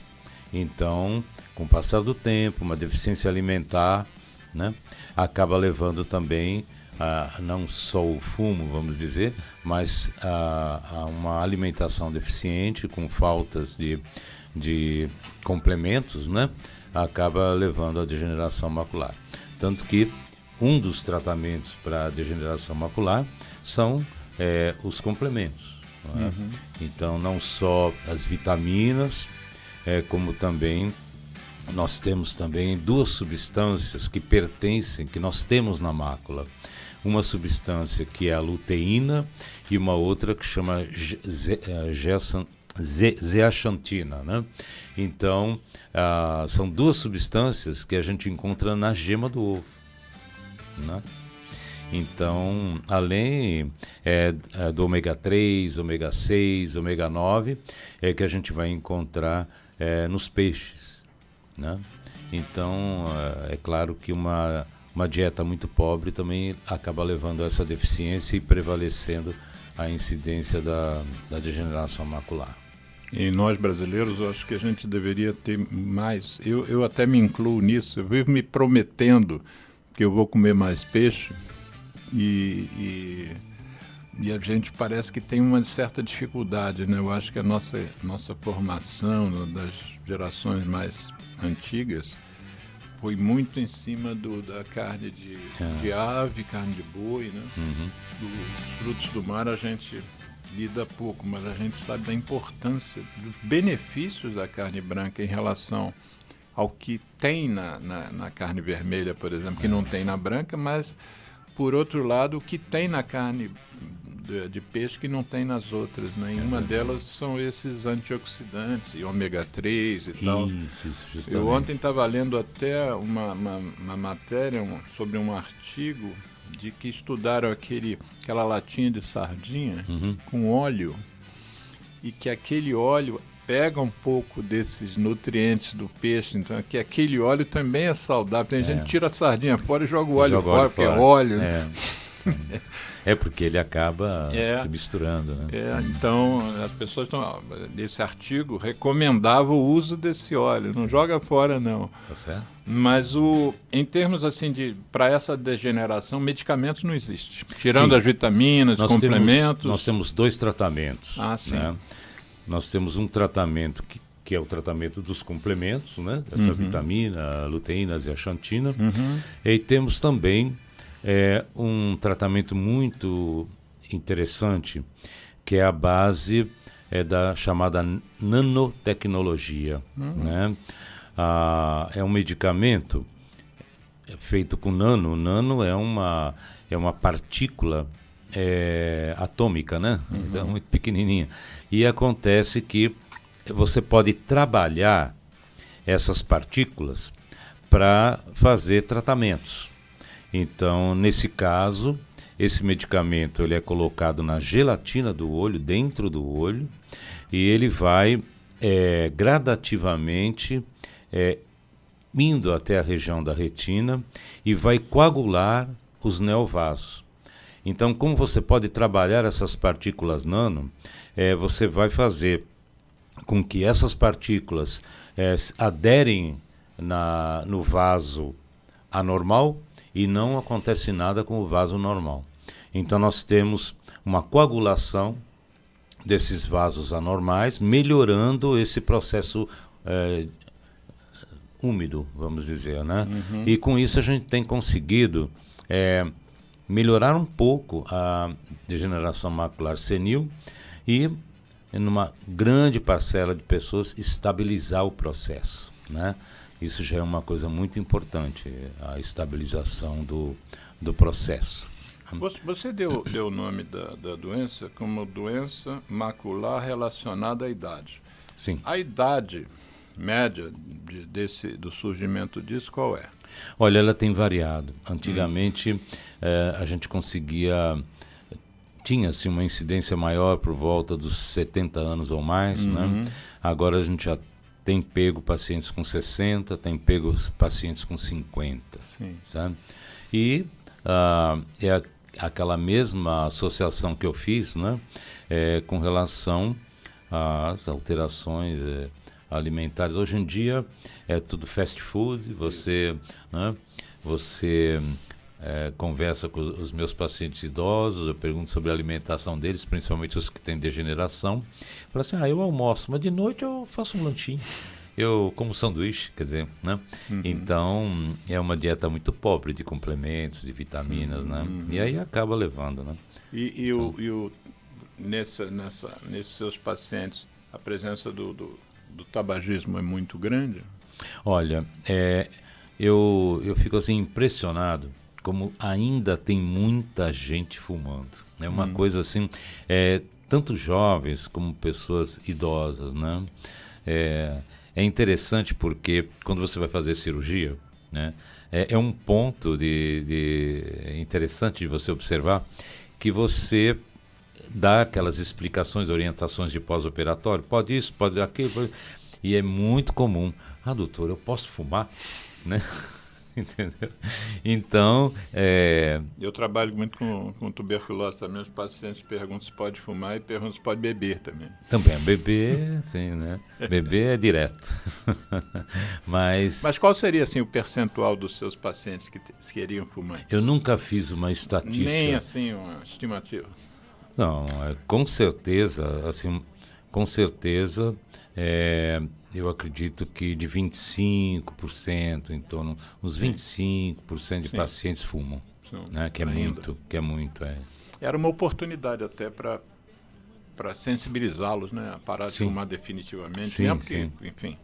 Então, com o passar do tempo, uma deficiência alimentar, né, acaba levando também não só o fumo, vamos dizer, mas a uma alimentação deficiente, com faltas de complementos, né, acaba levando à degeneração macular. Tanto que um dos tratamentos para a degeneração macular são os complementos. Não é? Então, não só as vitaminas, como também nós temos também duas substâncias que nós temos na mácula. Uma substância que é a luteína e uma outra que chama zeaxantina, né? Então, são duas substâncias que a gente encontra na gema do ovo, né? Então, além do ômega 3, ômega 6, ômega 9, que a gente vai encontrar nos peixes, né? Então, é claro que uma dieta muito pobre também acaba levando a essa deficiência e prevalecendo a incidência da degeneração macular. E nós brasileiros, eu acho que a gente deveria ter mais. Eu até me incluo nisso. Eu vivo me prometendo que eu vou comer mais peixe e a gente parece que tem uma certa dificuldade, né? Eu acho que a nossa formação das gerações mais antigas foi muito em cima da carne de ave, carne de boi, né? Dos frutos do mar a gente lida pouco, mas a gente sabe da importância, dos benefícios da carne branca em relação ao que tem na carne vermelha, por exemplo, que não tem na branca, mas, por outro lado, o que tem na carne de peixe que não tem nas outras, né? E uma delas são esses antioxidantes, e ômega 3 e tal. Isso, justamente. Eu ontem estava lendo até uma matéria sobre um artigo de que estudaram aquela latinha de sardinha com óleo, e que aquele óleo pega um pouco desses nutrientes do peixe, então que aquele óleo também é saudável. Tem gente que tira a sardinha fora e joga o óleo fora, porque é óleo. É porque ele acaba se misturando, né? Então, as pessoas estão... Nesse artigo recomendava o uso desse óleo. Não joga fora, não. Tá certo? Mas em termos assim para essa degeneração, medicamentos não existem. Tirando as vitaminas, complementos. Nós temos dois tratamentos. Sim. Né? Nós temos um tratamento que é o tratamento dos complementos, né? Essa vitamina, luteína, zeaxantina. E temos também um tratamento muito interessante, que é a base da chamada nanotecnologia. Né? É um medicamento feito com nano. O nano é uma partícula atômica, né? Então, muito pequenininha. E acontece que você pode trabalhar essas partículas para fazer tratamentos. Então, nesse caso, esse medicamento ele é colocado na gelatina do olho, dentro do olho, e ele vai gradativamente indo até a região da retina e vai coagular os neovasos. Então, como você pode trabalhar essas partículas nano, você vai fazer com que essas partículas aderem no vaso anormal e não acontece nada com o vaso normal. Então, nós temos uma coagulação desses vasos anormais, melhorando esse processo úmido, vamos dizer, né? E com isso a gente tem conseguido melhorar um pouco a degeneração macular senil e, numa grande parcela de pessoas, estabilizar o processo, né? Isso já é uma coisa muito importante, a estabilização do processo. Você deu o nome da doença como doença macular relacionada à idade. Sim. A idade média do surgimento disso qual é? Olha, ela tem variado. Antigamente a gente tinha-se uma incidência maior por volta dos 70 anos ou mais, né? Agora a gente já tem pego pacientes com 60, tem pego pacientes com 50, Sim. sabe? E aquela mesma associação que eu fiz, né, com relação às alterações alimentares. Hoje em dia é tudo fast food, você conversa com os meus pacientes idosos, eu pergunto sobre a alimentação deles, principalmente os que têm degeneração. Falo assim, eu almoço, mas de noite eu faço um lanchinho. Eu como sanduíche, quer dizer, né? Então, é uma dieta muito pobre de complementos, de vitaminas, né? E aí acaba levando, né? Nesses seus pacientes, a presença do tabagismo é muito grande? Olha, eu fico assim impressionado como ainda tem muita gente fumando. É uma coisa assim, tanto jovens como pessoas idosas, né? É interessante porque quando você vai fazer cirurgia, né, é um ponto interessante de você observar que você dá aquelas explicações, orientações de pós-operatório, pode isso, pode aquilo, e é muito comum. Doutor, eu posso fumar? Né? Entendeu? Então, eu trabalho muito com tuberculose também. Os pacientes perguntam se pode fumar e perguntam se pode beber também. Também, beber, sim, né? Beber é direto. Mas qual seria assim o percentual dos seus pacientes que seriam fumantes? Eu nunca fiz uma estatística. Nem assim uma estimativa. Não, com certeza, assim, eu acredito que de 25%, em torno, uns 25% de pacientes fumam, né? Que é muito. Era uma oportunidade até para sensibilizá-los, né? A parar de fumar definitivamente. Sim. Enfim,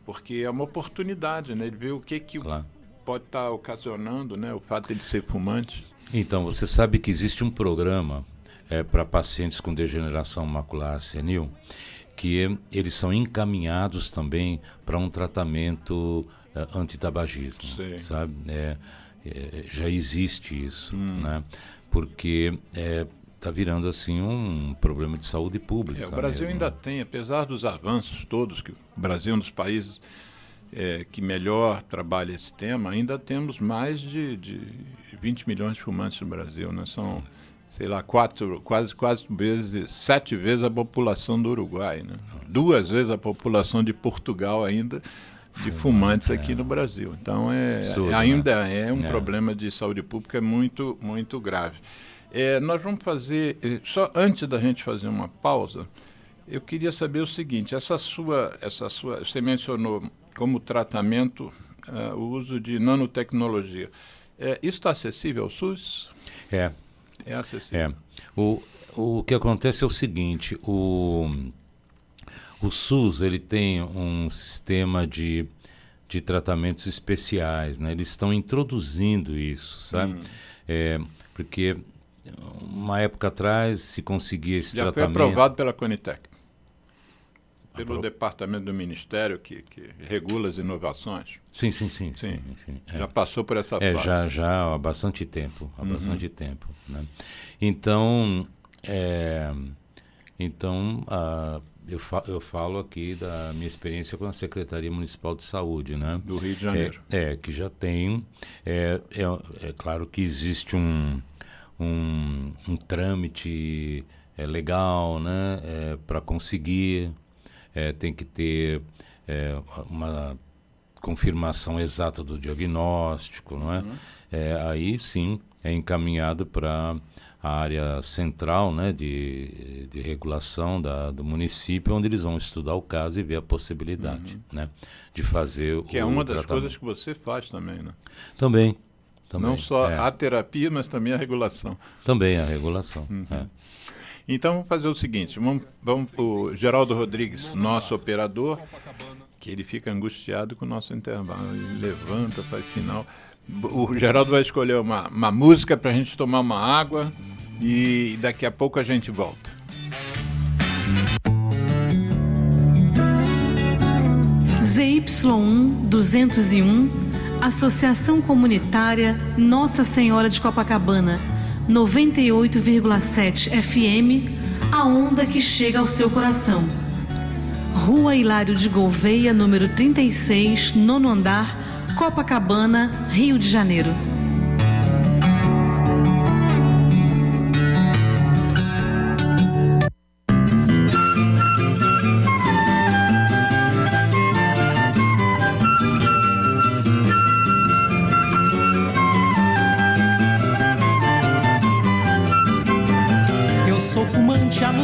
porque é uma oportunidade, né? De ver o que claro. Pode estar ocasionando, né? O fato de ele ser fumante. Então, você sabe que existe um programa para pacientes com degeneração macular senil, que eles são encaminhados também para um tratamento antitabagismo, sabe? Já existe isso, né? Porque está virando assim um problema de saúde pública. O Brasil mesmo, ainda tem, apesar dos avanços todos, que o Brasil é um dos países que melhor trabalha esse tema, ainda temos mais de 20 milhões de fumantes no Brasil, né? São, sei lá, quase 7 vezes a população do Uruguai, né? 2 vezes a população de Portugal ainda de fumantes aqui no Brasil. Então ainda é um problema de saúde pública muito, muito grave. Nós vamos fazer, só antes da gente fazer uma pausa, eu queria saber o seguinte, você mencionou como tratamento o uso de nanotecnologia. Isso está acessível ao SUS? É acessível. O que acontece é o seguinte, o SUS ele tem um sistema de tratamentos especiais, né? Eles estão introduzindo isso, sabe? Porque uma época atrás se conseguia esse tratamento... Já foi aprovado pela Conitec, pelo departamento do Ministério que regula as inovações. Sim. Já passou por essa fase. Já há bastante tempo, né? Então, eu falo aqui da minha experiência com a Secretaria Municipal de Saúde, né? Do Rio de Janeiro. Que já tem, é claro que existe um trâmite legal, né? Para conseguir, tem que ter uma confirmação exata do diagnóstico, não é? Aí sim é encaminhado para a área central, né, de regulação do município, onde eles vão estudar o caso e ver a possibilidade, né, de fazer o tratamento. Que é uma das coisas que você faz também, né? Também. Não só a terapia, mas também a regulação. Também a regulação. Então vamos fazer o seguinte, vamos para o Geraldo Rodrigues, nosso operador, que ele fica angustiado com o nosso intervalo. Ele levanta, faz sinal. O Geraldo vai escolher uma música para a gente tomar uma água e daqui a pouco a gente volta. ZY1 201, Associação Comunitária Nossa Senhora de Copacabana, 98,7 FM, a onda que chega ao seu coração. Rua Hilário de Gouveia, número 36, nono andar, Copacabana, Rio de Janeiro.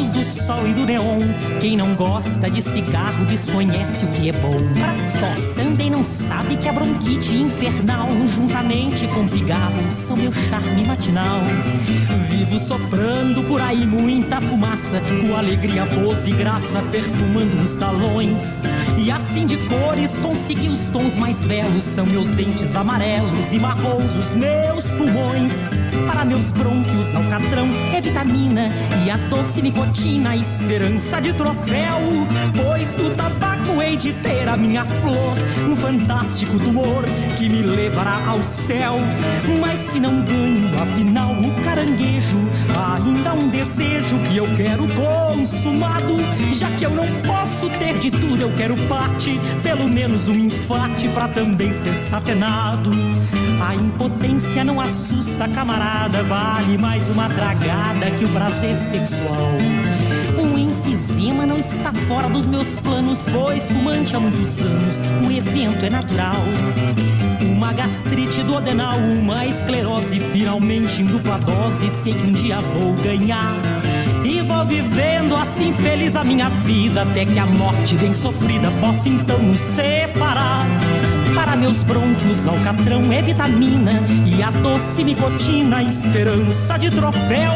luz do sol e do neon. Quem não gosta de cigarro desconhece o que é bom. Também não sabe que a bronquite infernal, juntamente com pigarro, são meu charme matinal. Vivo soprando por aí muita fumaça, com alegria, pose e graça, perfumando os salões. E assim de cores consegui os tons mais belos. São meus dentes amarelos e marrons os meus pulmões. Para meus brônquios alcatrão é vitamina e a doce nicotina, esperança de troféu. Pois do tabaco hei de ter a minha flor, um fantástico tumor que me levará ao céu. Mas se não ganho, afinal, o caranguejo, ainda há um desejo que eu quero consumado. Já que eu não posso ter de tudo, eu quero parte, pelo menos um infarte pra também ser safenado. A impotência não assusta, camarada, vale mais uma tragada que o prazer sexual. Um enfisema não está fora dos meus planos, pois fumante há muitos anos, o evento é natural. Uma gastrite duodenal, uma esclerose, finalmente em dupla dose, sei que um dia vou ganhar. E vou vivendo assim feliz a minha vida, até que a morte bem sofrida possa então nos separar. Para meus brônquios alcatrão é vitamina e a doce nicotina, esperança de troféu.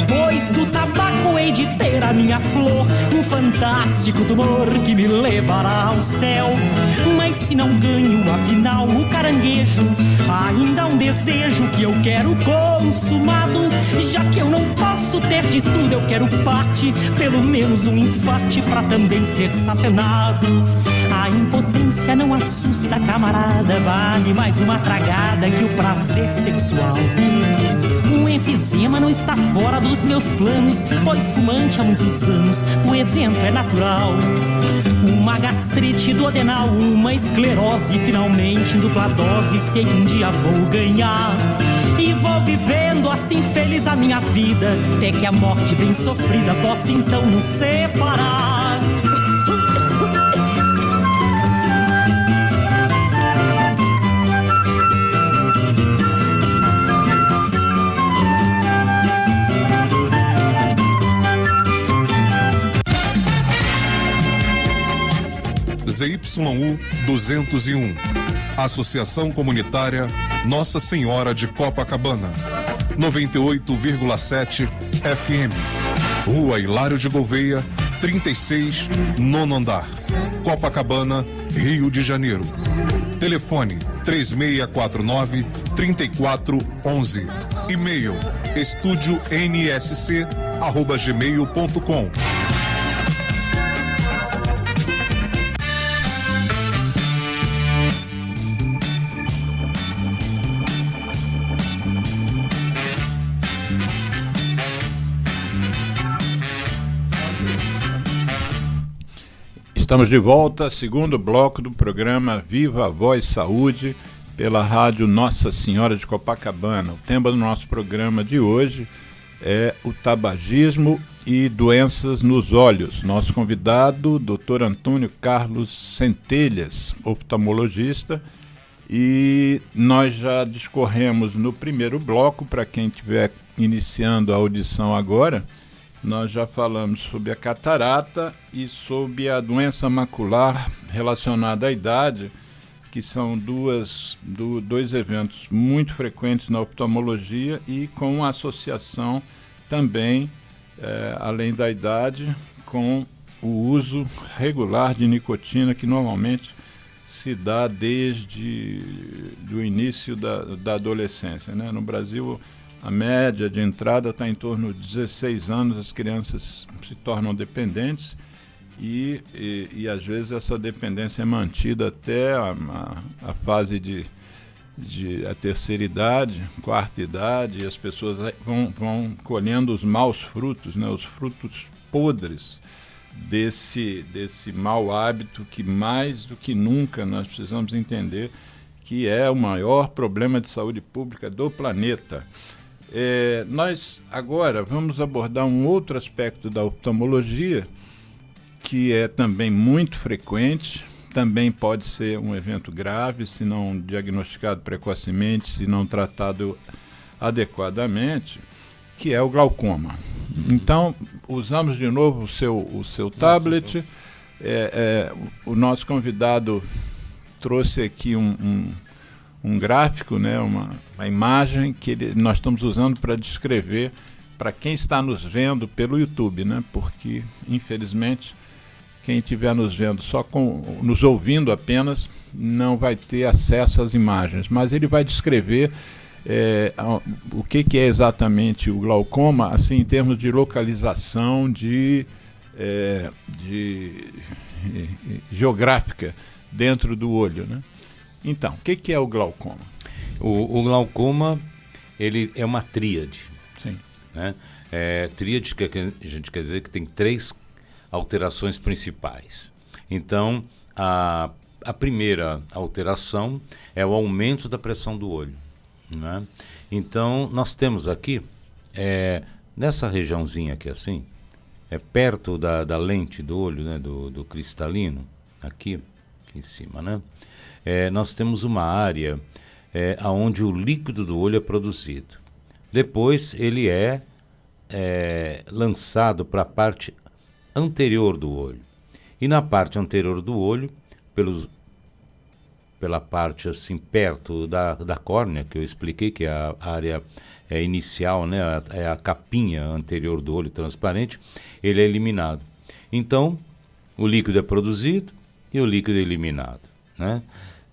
Pois do tabaco hei de ter a minha flor, um fantástico tumor que me levará ao céu. Mas se não ganho, afinal, o caranguejo, ainda há um desejo que eu quero consumado. Já que eu não posso ter de tudo, eu quero parte, pelo menos um infarte pra também ser safenado. A impotência não assusta, camarada, vale mais uma tragada que o prazer sexual. Um enfisema não está fora dos meus planos, pois fumante há muitos anos, o evento é natural. Uma gastrite duodenal, uma esclerose, finalmente em dupla dose, sei que um dia vou ganhar. E vou vivendo assim feliz a minha vida, até que a morte bem sofrida possa então nos separar. ZYU 201, Associação Comunitária Nossa Senhora de Copacabana, 98,7 FM, Rua Hilário de Gouveia, 36, nono andar, Copacabana, Rio de Janeiro. Telefone 3649-3411. E-mail estudionsc@gmail.com. Estamos de volta, segundo bloco do programa Viva a Voz Saúde, pela rádio Nossa Senhora de Copacabana. O tema do nosso programa de hoje é o tabagismo e doenças nos olhos. Nosso convidado, Dr. Antônio Carlos Centelhas, oftalmologista, e nós já discorremos no primeiro bloco, para quem estiver iniciando a audição agora, nós já falamos sobre a catarata e sobre a doença macular relacionada à idade, que são dois eventos muito frequentes na oftalmologia e com uma associação também, além da idade, com o uso regular de nicotina, que normalmente se dá desde o início da adolescência, né? No Brasil, a média de entrada está em torno de 16 anos, as crianças se tornam dependentes e às vezes essa dependência é mantida até a fase de a terceira idade, quarta idade, e as pessoas vão colhendo os maus frutos, né, os frutos podres desse mau hábito que mais do que nunca nós precisamos entender que é o maior problema de saúde pública do planeta. Nós agora vamos abordar um outro aspecto da oftalmologia que é também muito frequente, também pode ser um evento grave se não diagnosticado precocemente, se não tratado adequadamente, que é o glaucoma. Então, usamos de novo o seu tablet. O nosso convidado trouxe aqui um gráfico, né, uma imagem que nós estamos usando para descrever para quem está nos vendo pelo YouTube, né, porque, infelizmente, quem estiver nos vendo nos ouvindo apenas não vai ter acesso às imagens, mas ele vai descrever o que é exatamente o glaucoma, assim, em termos de localização, de geográfica dentro do olho, né? Então, o que é o glaucoma? O glaucoma, ele é uma tríade. Sim. Né? Tríade, que a gente quer dizer que tem 3 alterações principais. Então, a primeira alteração é o aumento da pressão do olho. Né? Então, nós temos aqui, nessa regiãozinha aqui assim, perto da lente do olho, né, do cristalino, aqui em cima, né? Nós temos uma área onde o líquido do olho é produzido. Depois ele é lançado para a parte anterior do olho. E na parte anterior do olho, pela parte assim perto da córnea, que eu expliquei, que é a área inicial, né, é a capinha anterior do olho transparente, ele é eliminado. Então, o líquido é produzido e o líquido é eliminado, né?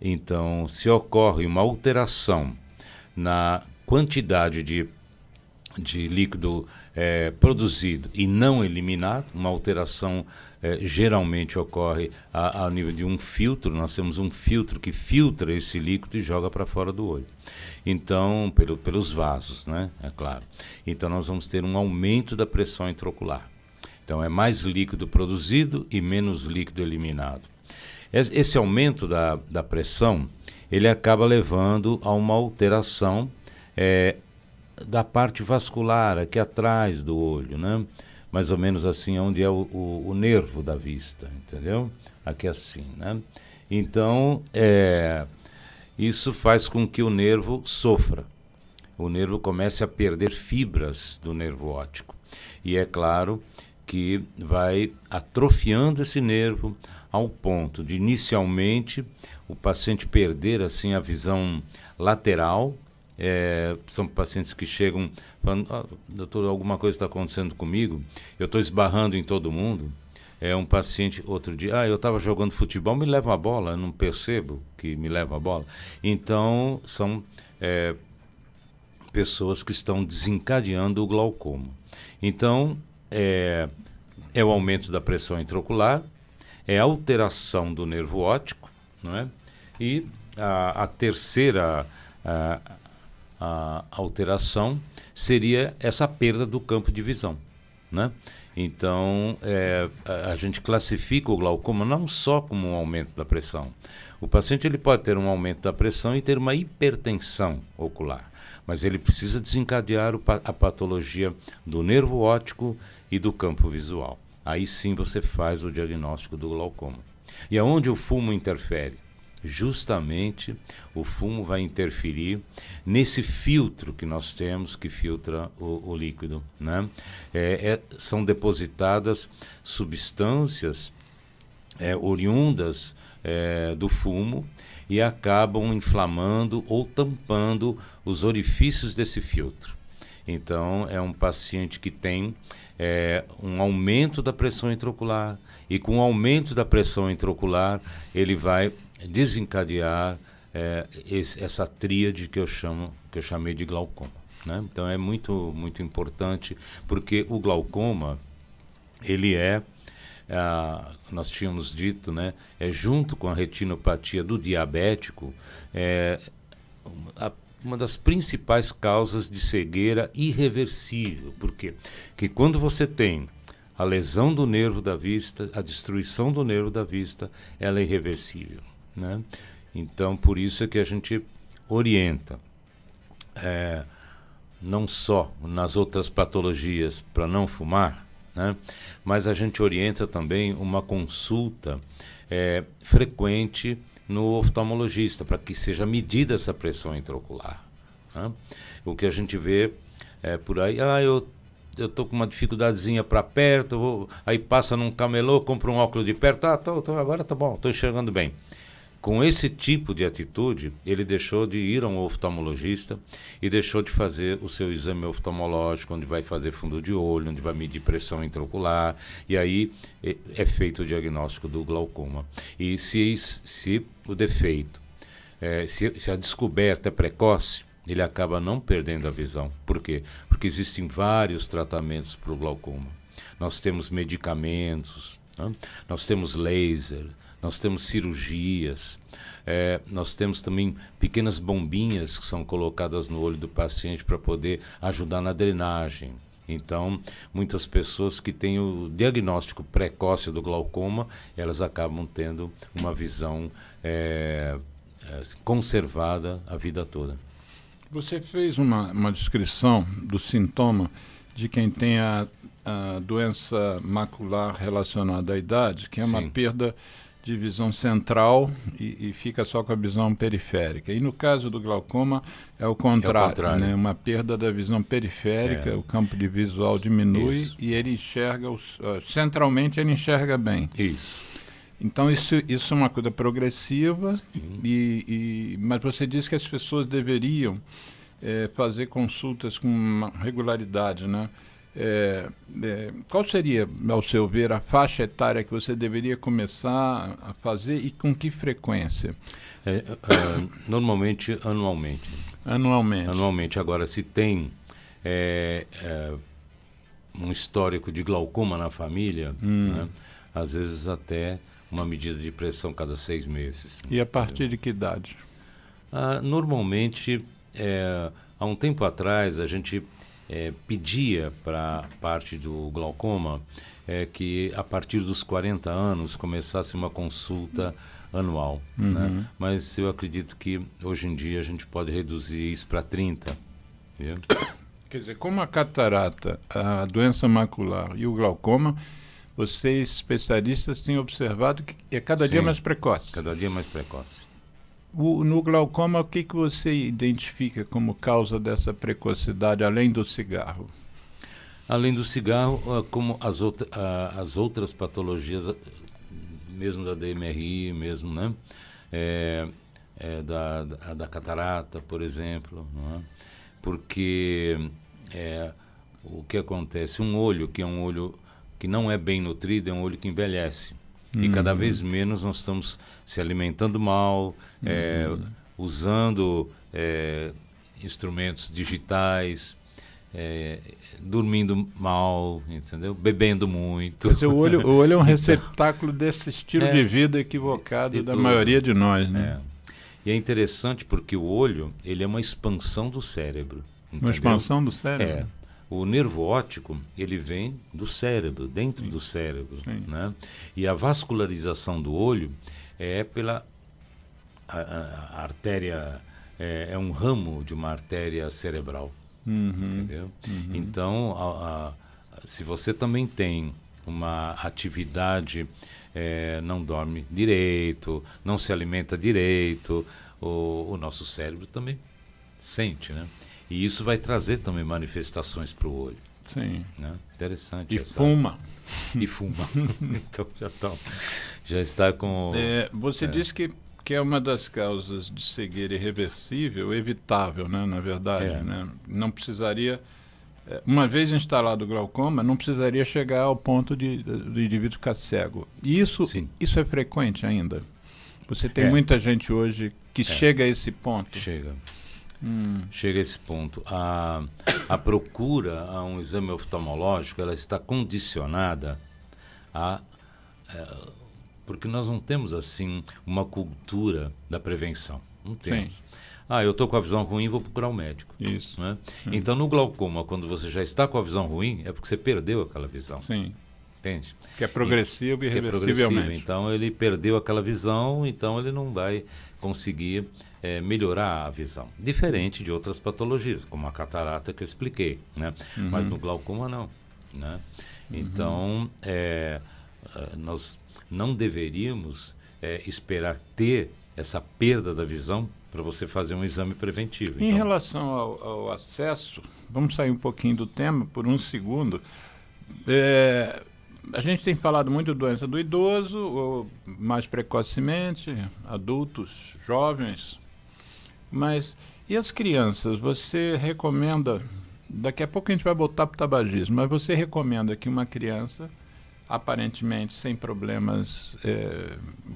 Então, se ocorre uma alteração na quantidade de líquido produzido e não eliminado, uma alteração geralmente ocorre ao nível de um filtro. Nós temos um filtro que filtra esse líquido e joga para fora do olho. Então, pelos vasos, né? É claro. Então, nós vamos ter um aumento da pressão intraocular. Então, é mais líquido produzido e menos líquido eliminado. Esse aumento da pressão, ele acaba levando a uma alteração da parte vascular aqui atrás do olho, né? Mais ou menos assim, onde é o nervo da vista, entendeu? Aqui assim, né? Então, isso faz com que o nervo sofra. O nervo comece a perder fibras do nervo óptico. E é claro que vai atrofiando esse nervo ao ponto de, inicialmente, o paciente perder assim a visão lateral. São pacientes que chegam falando: doutor, alguma coisa está acontecendo comigo, eu estou esbarrando em todo mundo. Um paciente, outro dia, eu estava jogando futebol, me leva a bola, eu não percebo que me leva a bola. Então, são pessoas que estão desencadeando o glaucoma. Então, é o aumento da pressão intraocular, é a alteração do nervo óptico, não é? E a terceira a alteração seria essa perda do campo de visão, né? Então, a gente classifica o glaucoma não só como um aumento da pressão. O paciente ele pode ter um aumento da pressão e ter uma hipertensão ocular, mas ele precisa desencadear a patologia do nervo óptico e do campo visual. Aí sim você faz o diagnóstico do glaucoma. E aonde o fumo interfere? Justamente o fumo vai interferir nesse filtro que nós temos, que filtra o líquido, né? São depositadas substâncias oriundas do fumo e acabam inflamando ou tampando os orifícios desse filtro. Então, é um paciente que tem um aumento da pressão intraocular, e com o aumento da pressão intraocular, ele vai desencadear essa tríade que eu chamei de glaucoma, né? Então, é muito, muito importante, porque o glaucoma, ele nós tínhamos dito, né, junto com a retinopatia do diabético, uma das principais causas de cegueira irreversível. Por quê? Porque quando você tem a lesão do nervo da vista, a destruição do nervo da vista, ela é irreversível, né? Então, por isso é que a gente orienta, não só nas outras patologias para não fumar, né? Mas a gente orienta também uma consulta frequente no oftalmologista, para que seja medida essa pressão intraocular, né? O que a gente vê por aí, eu eu tô com uma dificuldadezinha para perto, aí passa num camelô, compra um óculos de perto, agora tá bom, estou enxergando bem. Com esse tipo de atitude, ele deixou de ir a um oftalmologista e deixou de fazer o seu exame oftalmológico, onde vai fazer fundo de olho, onde vai medir pressão intraocular, e aí é feito o diagnóstico do glaucoma. E se o defeito, se a descoberta é precoce, ele acaba não perdendo a visão. Por quê? Porque existem vários tratamentos para o glaucoma. Nós temos medicamentos, né? Nós temos laser, nós temos cirurgias, nós temos também pequenas bombinhas que são colocadas no olho do paciente para poder ajudar na drenagem. Então, muitas pessoas que têm o diagnóstico precoce do glaucoma, elas acabam tendo uma visão conservada a vida toda. Você fez uma descrição do sintoma de quem tem a doença macular relacionada à idade, que é uma perda de visão central e fica só com a visão periférica. E no caso do glaucoma é o contrário. Né? Uma perda da visão periférica, o campo de visual diminui e ele enxerga, centralmente ele enxerga bem. Isso. Então isso é uma coisa progressiva, mas você disse que as pessoas deveriam fazer consultas com regularidade, né? Qual seria, ao seu ver, a faixa etária que você deveria começar a fazer e com que frequência? Normalmente, anualmente. Anualmente. Agora, se tem um histórico de glaucoma na família, né, às vezes até uma medida de pressão cada 6 meses. E a partir de que idade? Normalmente, há um tempo atrás, a gente pedia para a parte do glaucoma que a partir dos 40 anos começasse uma consulta anual. Né? Mas eu acredito que hoje em dia a gente pode reduzir isso para 30. Viu? Quer dizer, como a catarata, a doença macular e o glaucoma, vocês especialistas têm observado que é cada dia mais precoce. Cada dia mais precoce. No glaucoma, o que você identifica como causa dessa precocidade, além do cigarro? Além do cigarro, como as outras patologias, mesmo da DMRI, mesmo, né? Da catarata, por exemplo. Não é? Porque o que acontece? Um olho que é um olho que não é bem nutrido, é um olho que envelhece. E cada vez menos nós estamos se alimentando mal, usando instrumentos digitais, dormindo mal, entendeu? Bebendo muito. Mas o olho é um receptáculo desse estilo de vida equivocado da maioria de nós, né? E é interessante porque o olho, ele é uma expansão do cérebro. Entendeu? Uma expansão do cérebro? O nervo óptico, ele vem do cérebro, dentro do cérebro. Né? E a vascularização do olho é pela a artéria, é um ramo de uma artéria cerebral. Entendeu? Então, se você também tem uma atividade, não dorme direito, não se alimenta direito, o nosso cérebro também sente, né? E isso vai trazer também manifestações para o olho. Sim. Né? Interessante. E fuma. E fuma. Então já está com... Você disse que é uma das causas de cegueira irreversível, evitável, né, na verdade. Né? Não precisaria... Uma vez instalado o glaucoma, não precisaria chegar ao ponto do indivíduo ficar cego. E isso é frequente ainda? Você tem muita gente hoje que chega a esse ponto? Chega a esse ponto. A procura a um exame oftalmológico, ela está condicionada porque nós não temos assim uma cultura da prevenção. Não temos. Eu estou com a visão ruim, vou procurar um médico. Isso. Né? Então, no glaucoma, quando você já está com a visão ruim, é porque você perdeu aquela visão. Sim. Entende? Que é progressivo e irreversivelmente. Então, ele perdeu aquela visão, então ele não vai conseguir melhorar a visão. Diferente de outras patologias, como a catarata que eu expliquei. Né? Mas no glaucoma, não. Né? Então, nós não deveríamos esperar ter essa perda da visão para você fazer um exame preventivo. Em relação ao acesso, vamos sair um pouquinho do tema por um segundo. A gente tem falado muito de doença do idoso, ou mais precocemente, adultos, jovens, mas e as crianças? Você recomenda, daqui a pouco a gente vai voltar para o tabagismo, mas você recomenda que uma criança, aparentemente sem problemas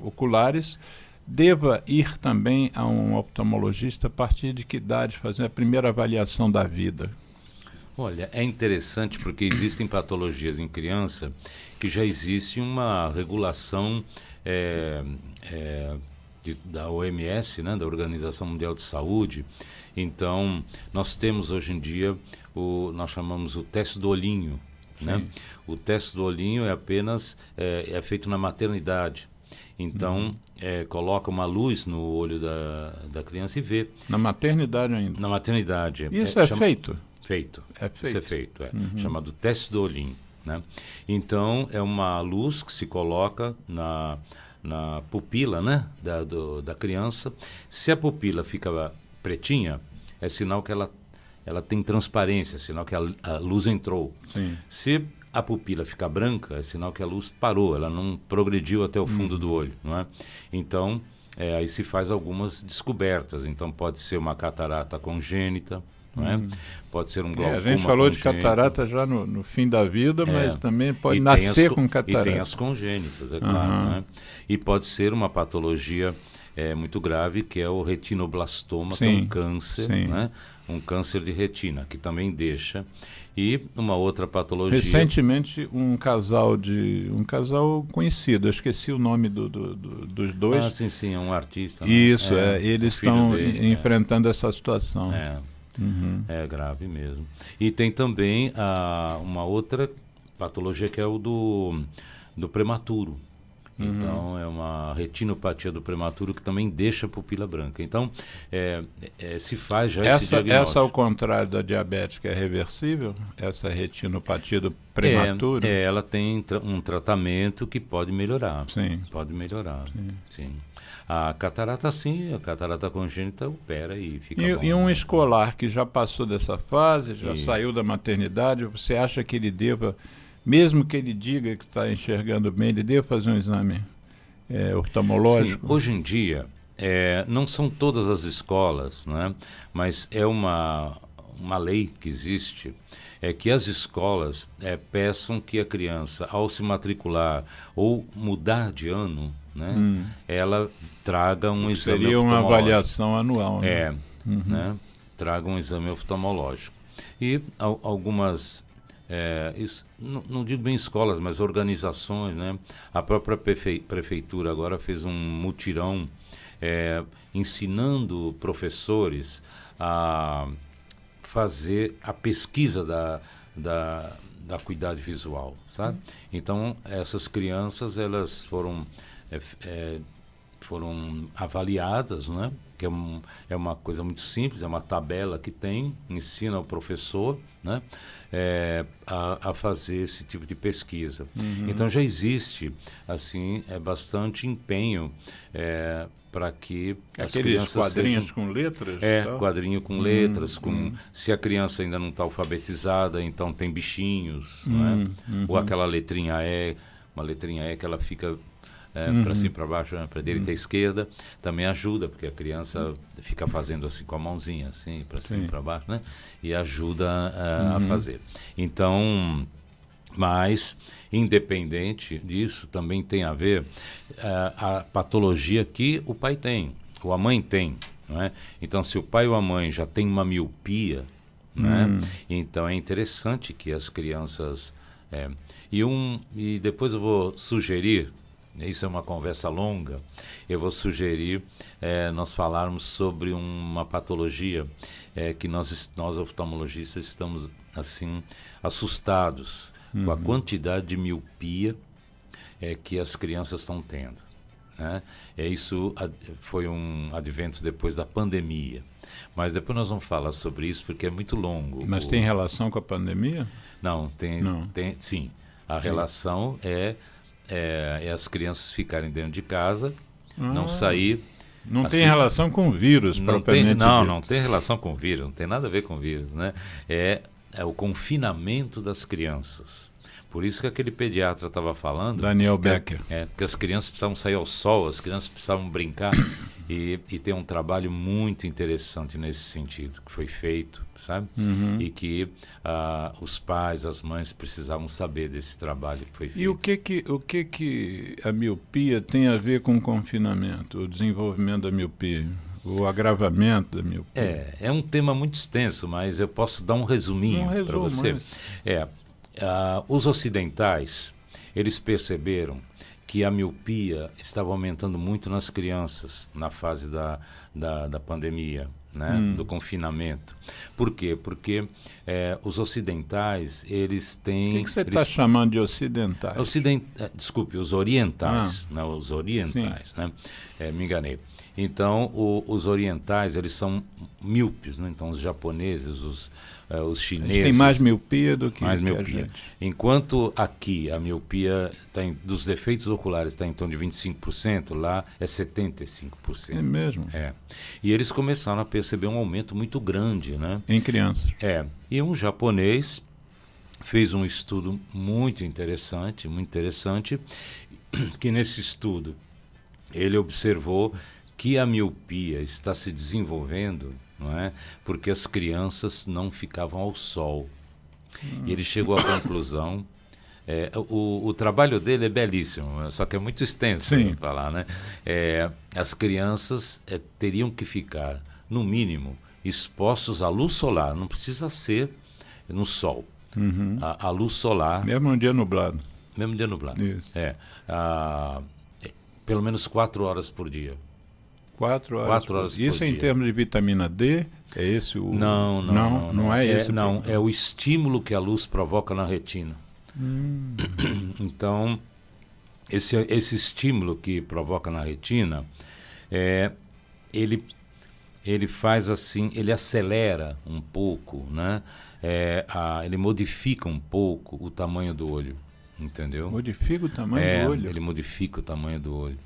oculares, deva ir também a um oftalmologista a partir de que idade fazer a primeira avaliação da vida? Olha, é interessante porque existem patologias em criança que já existe uma regulação da OMS, né, da Organização Mundial de Saúde. Então, nós temos hoje em dia, nós chamamos o teste do olhinho. Né? O teste do olhinho é feito na maternidade. Então, coloca uma luz no olho da criança e vê. Na maternidade ainda? Na maternidade. Isso é feito? Feito. É feito. Isso é feito, chamado teste do olhinho. Né? Então, é uma luz que se coloca na pupila, né, da criança. Se a pupila fica pretinha, é sinal que ela tem transparência, é sinal que a luz entrou. Sim. Se a pupila fica branca, é sinal que a luz parou, ela não progrediu até o fundo do olho. Não é? Então, aí se faz algumas descobertas. Então, pode ser uma catarata congênita, não é? Pode ser um glaucoma a gente falou congênito. De catarata já no fim da vida, mas também pode nascer com catarata. E tem as congênitas, é claro. Né? E pode ser uma patologia muito grave, que é o retinoblastoma, que é um câncer, né? Um câncer de retina, que também deixa. E uma outra patologia... Recentemente, um casal conhecido, eu esqueci o nome dos dois. Ah, sim, é um artista. Né? Isso, eles estão enfrentando essa situação. É grave mesmo. E tem também uma outra patologia que é o do prematuro. Então, é uma retinopatia do prematuro que também deixa a pupila branca. Então, se faz já esse diagnóstico. Essa, ao contrário da diabética, é reversível? Essa retinopatia do prematuro? Ela tem um tratamento que pode melhorar. Sim. Pode melhorar, sim. A catarata, sim, a catarata congênita opera e fica bom. E um escolar que já passou dessa fase, já saiu da maternidade, você acha que ele deva... Mesmo que ele diga que está enxergando bem, ele deve fazer um exame oftalmológico? Sim, hoje em dia, não são todas as escolas, né? Mas é uma lei que existe, que as escolas peçam que a criança, ao se matricular ou mudar de ano, né, ela traga um exame Seria uma avaliação anual, né? Né? Traga um exame oftalmológico. E algumas... não digo bem escolas, mas organizações, né? A própria prefeitura agora fez um mutirão ensinando professores a fazer a pesquisa da acuidade visual, sabe? Então, essas crianças, elas foram avaliadas, né? Que é uma coisa muito simples, é uma tabela que ensina o professor, né, a fazer esse tipo de pesquisa. Então já existe assim bastante empenho para que as crianças quadrinhos com letras? Quadrinho com letras, se a criança ainda não está alfabetizada, então tem bichinhos, não é? Ou aquela letrinha uma letrinha que ela fica para cima, para baixo, para direita e esquerda, também ajuda, porque a criança fica fazendo assim com a mãozinha, assim, para cima e para baixo, né? E ajuda a fazer. Então, mas, independente disso, também tem a ver a patologia que o pai tem, ou a mãe tem, não é? Então, se o pai ou a mãe já tem uma miopia, né? Então é interessante que as crianças... E depois eu vou sugerir, isso é uma conversa longa, eu vou sugerir nós falarmos sobre uma patologia que nós oftalmologistas estamos assim assustados com a quantidade de miopia que as crianças estão tendo, né? Isso foi um advento depois da pandemia, mas depois nós vamos falar sobre isso porque é muito longo. Mas tem relação com a pandemia? Não, tem sim. A relação é as crianças ficarem dentro de casa, não sair, Não assim, tem relação com o vírus, propriamente dito. Não tem relação com o vírus, não tem nada a ver com o vírus, né? É o confinamento das crianças. Por isso que aquele pediatra estava falando... Daniel Becker. Que as crianças precisavam sair ao sol, as crianças precisavam brincar. E tem um trabalho muito interessante nesse sentido, que foi feito, sabe? E que os pais, as mães precisavam saber desse trabalho que foi feito. E o que a miopia tem a ver com o confinamento, o desenvolvimento da miopia, o agravamento da miopia? É um tema muito extenso, mas eu posso dar um resuminho para você. Os ocidentais, eles perceberam que a miopia estava aumentando muito nas crianças na fase da pandemia, né? Do confinamento. Por quê? Porque os ocidentais, eles têm... O que você está chamando de ocidentais? Desculpe, os orientais. Né? Os orientais, né? Me enganei. Então, os orientais, eles são míopes, né? Então, os japoneses, os chineses... Tem mais miopia do que, mais que miopia. a gente. Enquanto aqui a miopia dos defeitos oculares está em torno de 25%, lá é 75%. É mesmo? E eles começaram a perceber um aumento muito grande, né? Em crianças. E um japonês fez um estudo muito interessante, que nesse estudo ele observou que a miopia está se desenvolvendo, não é? Porque as crianças não ficavam ao sol. E ele chegou à conclusão, o trabalho dele é belíssimo, só que é muito extenso para falar, né? As crianças teriam que ficar, no mínimo, expostos à luz solar, não precisa ser no sol, a luz solar. Mesmo um dia nublado. Mesmo dia nublado. Isso. Pelo menos 4 horas por dia. 4 horas. 4 horas por dia. Isso em termos de vitamina D? É esse o... Não é esse. Não, é o estímulo que a luz provoca na retina. Então, esse estímulo que provoca na retina, ele faz assim, ele acelera um pouco, né? Ele modifica um pouco o tamanho do olho, entendeu? Modifica o tamanho do olho? Ele modifica o tamanho do olho.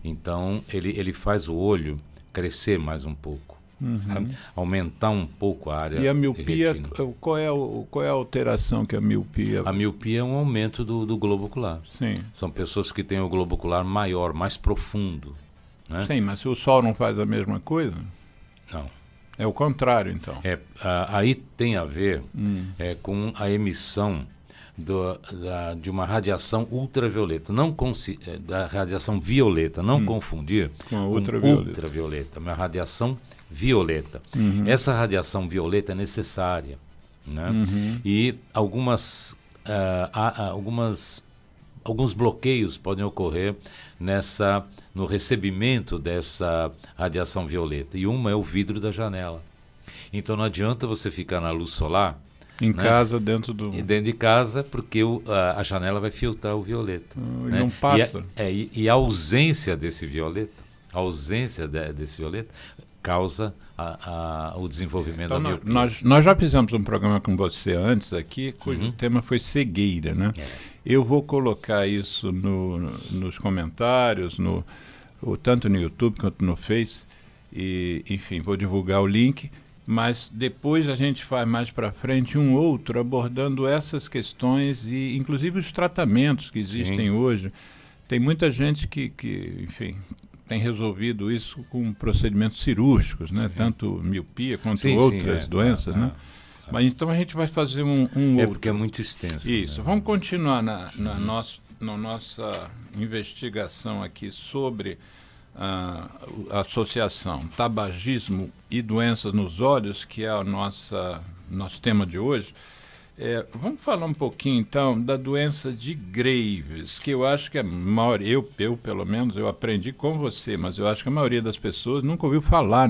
Então, ele faz o olho crescer mais um pouco, sabe? Aumentar um pouco a área. E a miopia, retina. qual é a alteração que a miopia... A miopia é um aumento do globo ocular. Sim. São pessoas que têm o globo ocular maior, mais profundo, né? Sim, mas se o sol não faz a mesma coisa? Não. É o contrário, então. Aí tem a ver com a emissão de uma radiação ultravioleta, da radiação violeta, não confundir com a ultravioleta, uma radiação violeta. Essa radiação violeta é necessária, né? E alguns bloqueios podem ocorrer no recebimento dessa radiação violeta, e uma é o vidro da janela. Então não adianta você ficar na luz solar em casa, dentro de casa, porque a janela vai filtrar o violeta. E não passa. E a ausência desse violeta, causa o desenvolvimento da miopia. Nós já fizemos um programa com você antes aqui, cujo tema foi cegueira, né? Eu vou colocar isso nos comentários, tanto no YouTube quanto no Face, e, enfim, vou divulgar o link. Mas depois a gente faz mais para frente um outro abordando essas questões e inclusive os tratamentos que existem hoje. Tem muita gente que, enfim, tem resolvido isso com procedimentos cirúrgicos, né? Tanto miopia quanto outras doenças, né? Mas então a gente vai fazer um outro. Porque é muito extenso. Isso. Né? Vamos continuar na nossa investigação aqui sobre a associação tabagismo e doenças nos olhos, que é o nosso tema de hoje. Vamos falar um pouquinho então da doença de Graves, que eu acho que a maioria, eu pelo menos, eu aprendi com você, mas eu acho que a maioria das pessoas nunca ouviu falar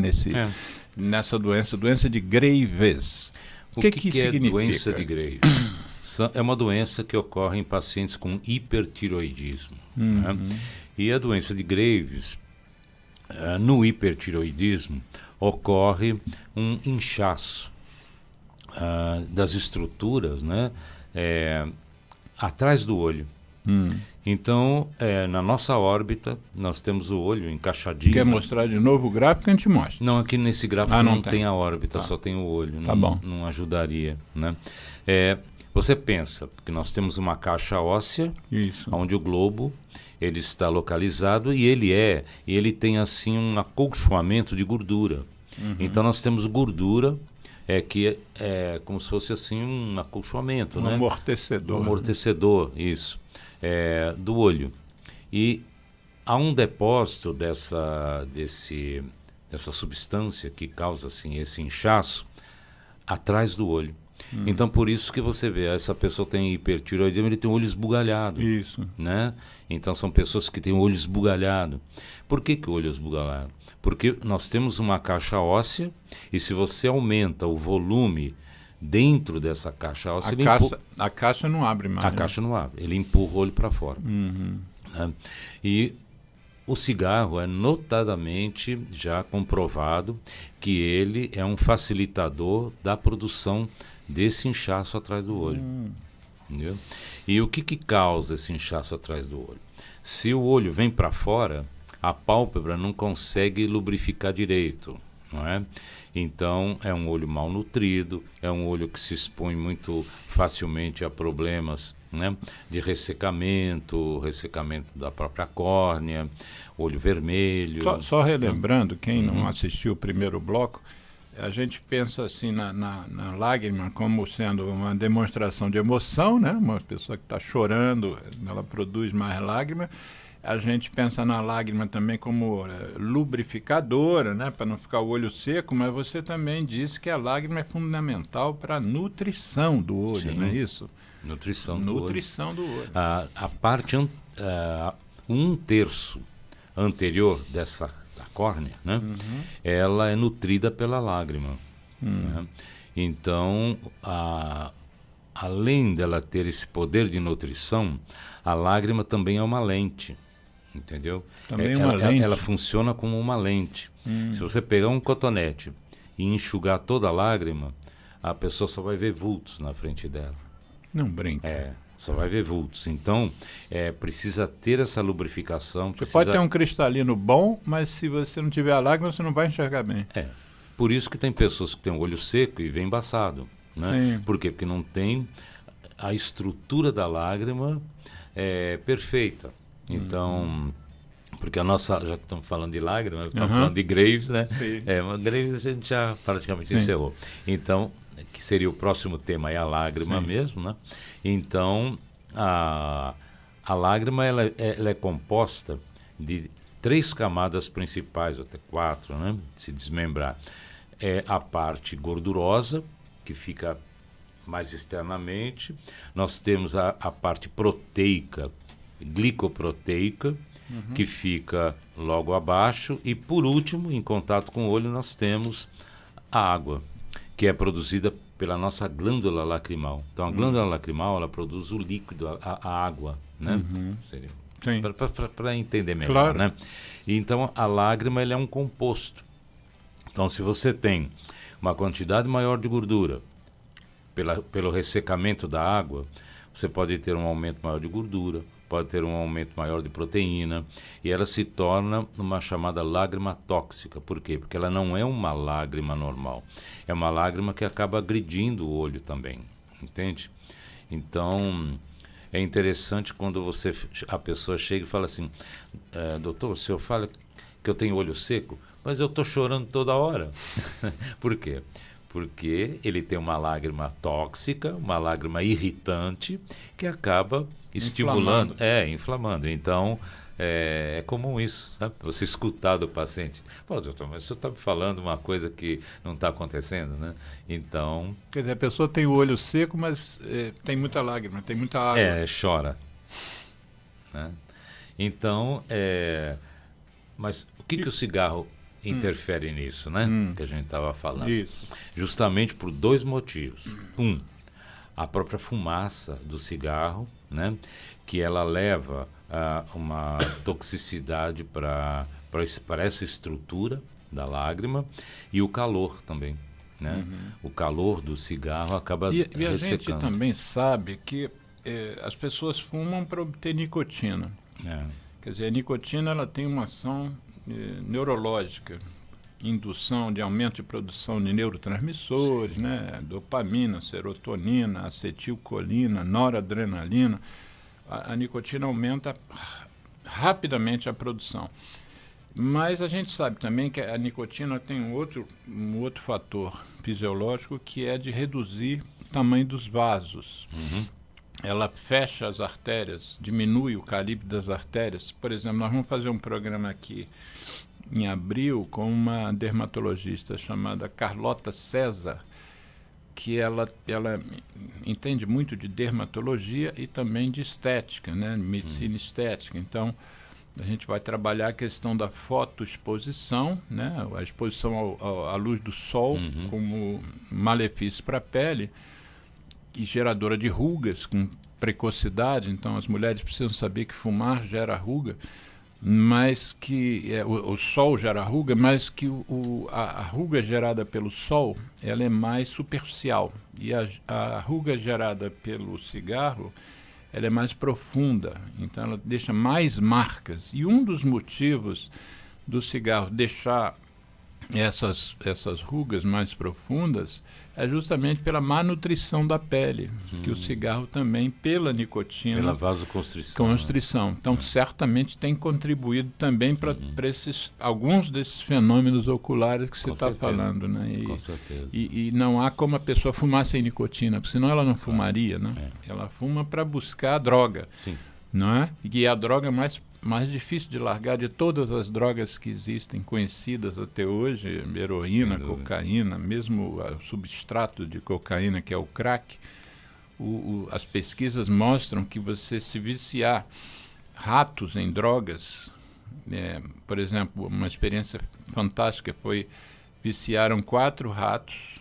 nessa doença de Graves. O que significa? Doença de Graves? É uma doença que ocorre em pacientes com hipertiroidismo. Né? E a doença de Graves, no hipertiroidismo, ocorre um inchaço das estruturas, né, atrás do olho. Então, na nossa órbita, nós temos o olho encaixadinho. Quer mostrar de novo o gráfico? A gente mostra. Não, aqui nesse gráfico não não tem a órbita, só tem o olho. Tá não, bom. Não ajudaria, né? Você pensa que nós temos uma caixa óssea, Isso. onde o globo ele está localizado e ele tem assim um acolchoamento de gordura. Então nós temos gordura que é como se fosse assim um acolchoamento, Um né? amortecedor. Um amortecedor, isso, do olho. E há um depósito dessa substância que causa assim esse inchaço atrás do olho. Então por isso que você vê, essa pessoa tem hipertireoidismo, ele tem o olho esbugalhado. Isso. Né? Então são pessoas que têm o olho esbugalhado. Por que o olho esbugalado? Porque nós temos uma caixa óssea e se você aumenta o volume dentro dessa caixa óssea, A caixa não abre mais. a caixa não abre, ele empurra o olho para fora. Né? E o cigarro é notadamente já comprovado que ele é um facilitador da produção desse inchaço atrás do olho. Entendeu? E o que causa esse inchaço atrás do olho? Se o olho vem para fora, a pálpebra não consegue lubrificar direito, não é? Então é um olho mal nutrido, é um olho que se expõe muito facilmente a problemas, né, de ressecamento da própria córnea, olho vermelho. Só relembrando, quem não assistiu o primeiro bloco, a gente pensa assim na lágrima como sendo uma demonstração de emoção, né? Uma pessoa que está chorando, ela produz mais lágrima. A gente pensa na lágrima também como lubrificadora, né? Para não ficar o olho seco, mas você também disse que a lágrima é fundamental para a nutrição do olho, Sim. não é isso? Nutrição do olho. A parte 1/3 anterior da córnea, né? Ela é nutrida pela lágrima. Né? Então, além dela ter esse poder de nutrição, a lágrima também é uma lente. Entendeu? Também uma lente. Ela funciona como uma lente. Se você pegar um cotonete e enxugar toda a lágrima, a pessoa só vai ver vultos na frente dela. Não brinca. Só vai ver vultos. Então, precisa ter essa lubrificação. Você pode ter um cristalino bom, mas se você não tiver a lágrima, você não vai enxergar bem. Por isso que tem pessoas que têm o olho seco e vem embaçado. Né? Por quê? Porque não tem a estrutura da lágrima perfeita. Então, porque a nossa, já que estamos falando de lágrima, estamos falando de Graves, né? Mas Graves a gente já praticamente encerrou. Então, que seria o próximo tema, é a lágrima mesmo, né? Então, a lágrima ela é composta de 3 camadas principais, até 4, né? Se desmembrar. É a parte gordurosa, que fica mais externamente. Nós temos a parte proteica, glicoproteica, que fica logo abaixo. E, por último, em contato com o olho, nós temos a água, que é produzida pela nossa glândula lacrimal. Então, a glândula lacrimal, ela produz o líquido, a água, né? Para entender melhor, claro. Né? E, então, a lágrima ela é um composto. Então, se você tem uma quantidade maior de gordura pelo ressecamento da água, você pode ter um aumento maior de gordura, pode ter um aumento maior de proteína, e ela se torna uma chamada lágrima tóxica. Por quê? Porque ela não é uma lágrima normal. É uma lágrima que acaba agredindo o olho também, entende? Então, é interessante quando a pessoa chega e fala assim, doutor, o senhor fala que eu tenho olho seco, mas eu estou chorando toda hora. Por quê? Porque ele tem uma lágrima tóxica, uma lágrima irritante, que acaba estimulando, inflamando. Então, é comum isso, sabe? Você escutar do paciente, pô, doutor, mas o senhor está me falando uma coisa que não está acontecendo, né? Então... Quer dizer, a pessoa tem o olho seco, mas tem muita lágrima, tem muita água. Chora. Né? Então, mas o que o cigarro interfere nisso, né? Que a gente estava falando. Isso. Justamente por 2 motivos. A própria fumaça do cigarro, né? Que ela leva uma toxicidade para essa estrutura da lágrima, e o calor também, né? O calor do cigarro acaba E a gente também sabe que as pessoas fumam para obter nicotina. Quer dizer, a nicotina ela tem uma ação neurológica, indução de aumento de produção de neurotransmissores, né? Dopamina, serotonina, acetilcolina, noradrenalina. A nicotina aumenta rapidamente a produção. Mas a gente sabe também que a nicotina tem um outro fator fisiológico, que é de reduzir o tamanho dos vasos. Ela fecha as artérias, diminui o calibre das artérias. Por exemplo, nós vamos fazer um programa aqui em abril com uma dermatologista chamada Carlota César, que ela entende muito de dermatologia e também de estética, né? Medicina estética. Então, a gente vai trabalhar a questão da fotoexposição, né? A exposição à luz do sol como malefício para a pele e geradora de rugas com precocidade. Então, as mulheres precisam saber que fumar gera ruga, mas que o sol gera ruga, mas que a ruga gerada pelo sol ela é mais superficial, e a ruga gerada pelo cigarro ela é mais profunda, então ela deixa mais marcas. E um dos motivos do cigarro deixar essas rugas mais profundas é justamente pela má nutrição da pele, que o cigarro também, pela nicotina... Pela vasoconstrição. Né? Então, certamente tem contribuído também para alguns desses fenômenos oculares que você está falando. Né? Com certeza. E não há como a pessoa fumar sem nicotina, porque senão ela não fumaria. Né? Ela fuma para buscar a droga. Sim. Não é? E é a droga mais difícil de largar de todas as drogas que existem, conhecidas até hoje, heroína, cocaína, mesmo o substrato de cocaína, que é o crack. As pesquisas mostram que você se viciar ratos em drogas, por exemplo, uma experiência fantástica foi, viciaram 4 ratos,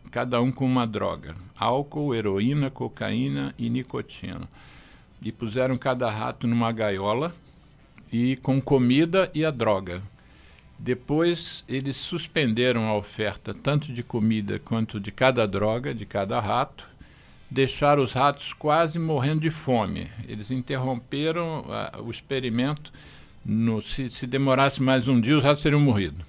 cada um com uma droga, álcool, heroína, cocaína e nicotina. E puseram cada rato numa gaiola e com comida e a droga. Depois eles suspenderam a oferta tanto de comida quanto de cada droga, de cada rato, deixaram os ratos quase morrendo de fome. Eles interromperam o experimento, se demorasse mais um dia os ratos teriam morrido.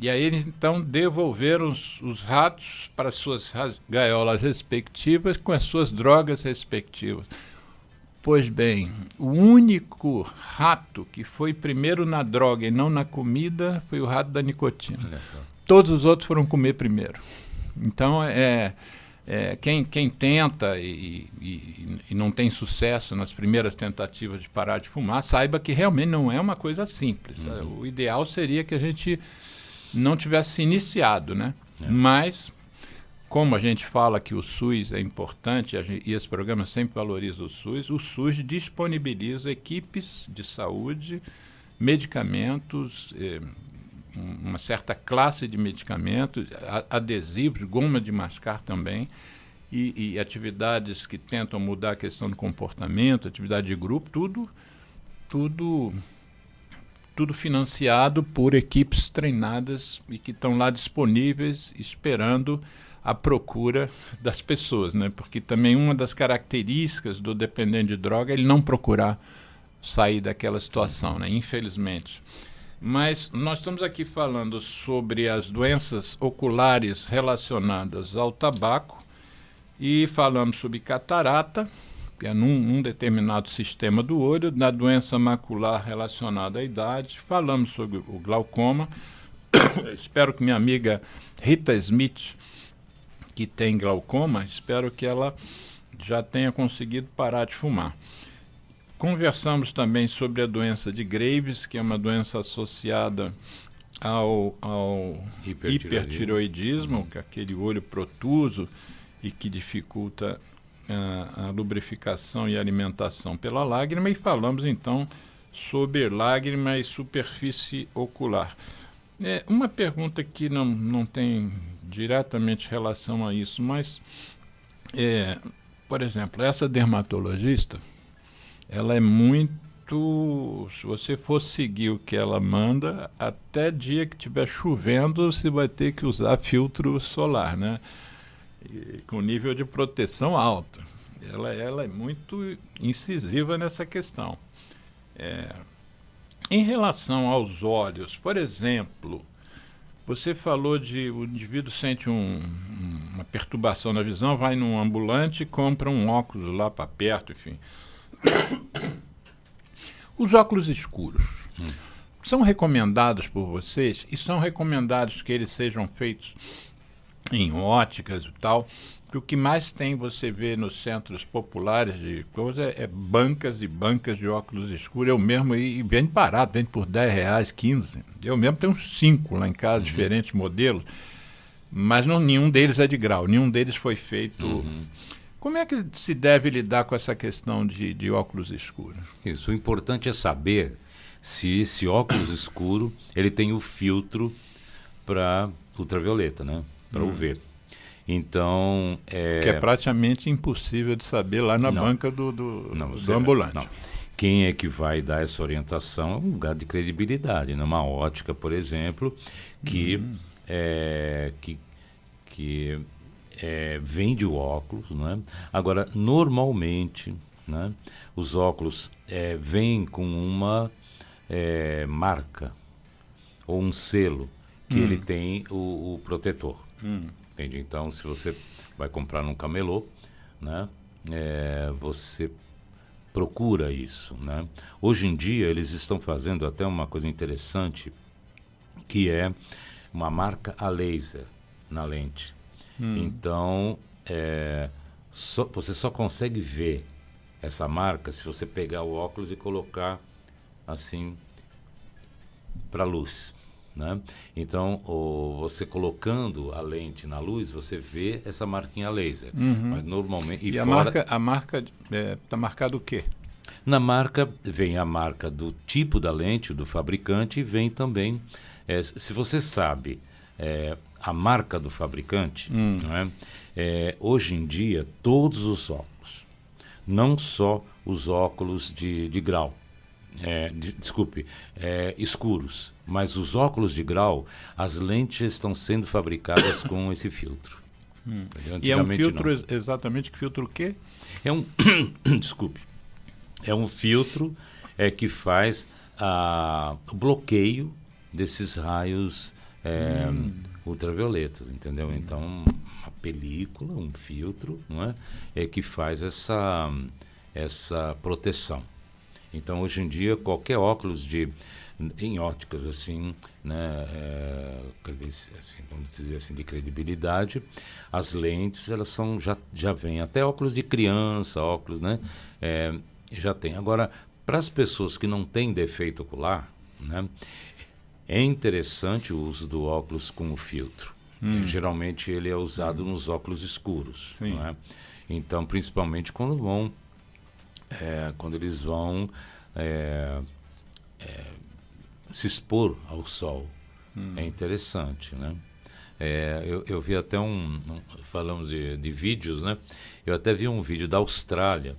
E aí eles então devolveram os ratos para suas gaiolas respectivas com as suas drogas respectivas. Pois bem, o único rato que foi primeiro na droga e não na comida foi o rato da nicotina. Todos os outros foram comer primeiro. Então, quem tenta e não tem sucesso nas primeiras tentativas de parar de fumar, saiba que realmente não é uma coisa simples. O ideal seria que a gente não tivesse se iniciado, né? Mas... como a gente fala que o SUS é importante, e esse programa sempre valoriza o SUS disponibiliza equipes de saúde, medicamentos, uma certa classe de medicamentos, adesivos, goma de mascar também, e atividades que tentam mudar a questão do comportamento, atividade de grupo, tudo financiado por equipes treinadas e que estão lá disponíveis, esperando a procura das pessoas, né? Porque também uma das características do dependente de droga é ele não procurar sair daquela situação, né? Infelizmente. Mas nós estamos aqui falando sobre as doenças oculares relacionadas ao tabaco e falamos sobre catarata, que é num determinado sistema do olho, da doença macular relacionada à idade, falamos sobre o glaucoma. Espero que minha amiga Rita Smith, que tem glaucoma, espero que ela já tenha conseguido parar de fumar. Conversamos também sobre a doença de Graves, que é uma doença associada ao hipertireoidismo, que é aquele olho protuso e que dificulta a lubrificação e a alimentação pela lágrima, e falamos então sobre lágrima e superfície ocular. Uma pergunta que não tem diretamente relação a isso, mas, por exemplo, essa dermatologista, ela é muito... Se você for seguir o que ela manda, até dia que estiver chovendo, você vai ter que usar filtro solar, né? Com nível de proteção alto. ela é muito incisiva nessa questão. Em relação aos olhos, por exemplo, você falou de o indivíduo sente uma perturbação na visão, vai num ambulante e compra um óculos lá para perto, enfim. Os óculos escuros são recomendados por vocês e são recomendados que eles sejam feitos em óticas e tal, porque o que mais tem você vê nos centros populares de coisa é bancas e bancas de óculos escuros. Eu mesmo, e vende barato, vende por R$10, 15. Eu mesmo tenho uns 5 lá em casa, diferentes modelos, mas nenhum deles é de grau, nenhum deles foi feito. Como é que se deve lidar com essa questão de óculos escuros? Isso, o importante é saber se esse óculos escuro ele tem o filtro para ultravioleta, né? Para UV. Então, que é praticamente impossível de saber lá na banca do ambulante. Não. Quem é que vai dar essa orientação é um lugar de credibilidade, numa ótica, por exemplo, que vende o óculos, não é? Agora, normalmente, né, os óculos vêm com uma marca ou um selo que ele tem o protetor. Entende? Então, se você vai comprar num camelô, né, você procura isso, né? Hoje em dia, eles estão fazendo até uma coisa interessante, que é uma marca a laser na lente. Então, você só consegue ver essa marca se você pegar o óculos e colocar assim para a luz, né? Então, você colocando a lente na luz, você vê essa marquinha laser. Mas normalmente e fora, a marca está marcada o quê? Na marca vem a marca do tipo da lente, do fabricante, e vem também, se você sabe a marca do fabricante, não é? Hoje em dia, todos os óculos, não só os óculos de grau, escuros, mas os óculos de grau, as lentes estão sendo fabricadas com esse filtro. E é um filtro exatamente, que filtro o quê? Desculpe. É um filtro que faz o bloqueio desses raios ultravioletas, entendeu? Então, uma película, um filtro, não é que faz essa proteção. Então, hoje em dia, qualquer óculos em óticas, assim, né, vamos dizer assim, de credibilidade, as lentes, elas já vêm, até óculos de criança, óculos, né, já tem. Agora, para as pessoas que não têm defeito ocular, né, é interessante o uso do óculos com o filtro. Geralmente, ele é usado nos óculos escuros, não é? Então, principalmente quando eles vão se expor ao sol. É interessante, né? Eu vi até falamos de vídeos, né? Eu até vi um vídeo da Austrália,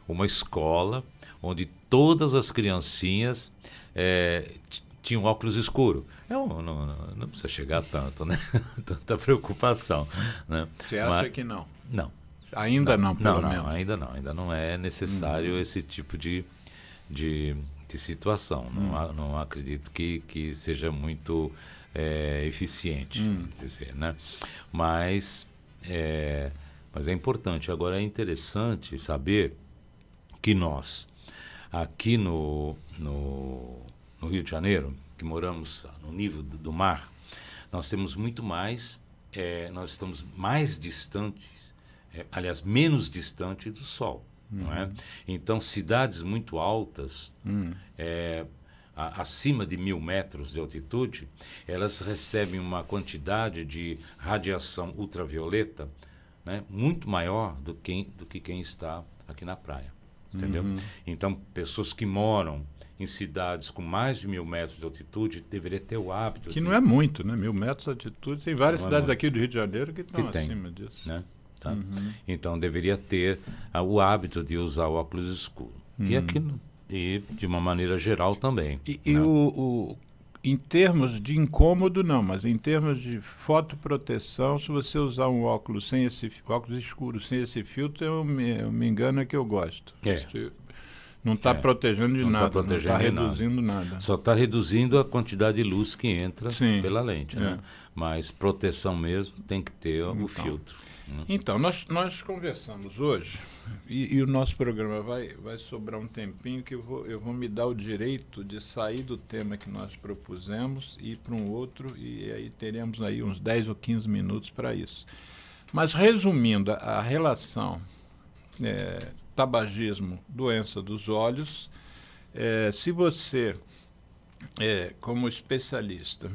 uma escola onde todas as criancinhas tinham óculos escuros. Não precisa chegar tanto, né? Tanta preocupação, né? Você acha que não? Não. Ainda não, pelo menos. Ainda não é necessário esse tipo de situação. Não acredito que seja muito eficiente, dizer, né? Mas é importante. Agora, é interessante saber que nós, aqui no Rio de Janeiro, que moramos no nível do mar, nós temos muito mais, nós estamos mais distantes, aliás, menos distante do Sol. Não é? Então, cidades muito altas, acima de 1.000 metros de altitude, elas recebem uma quantidade de radiação ultravioleta, né, muito maior do que quem está aqui na praia. Entendeu? Então, pessoas que moram em cidades com mais de 1.000 metros de altitude deveriam ter o hábito. Que não é muito, né? 1.000 metros de altitude. Tem várias cidades aqui do Rio de Janeiro que estão acima disso. Né? Tá? Então, deveria ter o hábito de usar o óculos escuro. E aqui, de uma maneira geral também. E né? Em termos de incômodo, não, mas em termos de fotoproteção, se você usar um óculos escuro sem esse filtro, eu me engano que eu gosto. Não está protegendo de nada, não está reduzindo nada. Só está reduzindo a quantidade de luz que entra pela lente, né? Mas proteção mesmo tem que ter o filtro. Então, nós conversamos hoje, e o nosso programa vai sobrar um tempinho que eu vou me dar o direito de sair do tema que nós propusemos e ir para um outro, e aí teremos aí uns 10 ou 15 minutos para isso. Mas, resumindo, a relação tabagismo, doença dos olhos, se você, como especialista,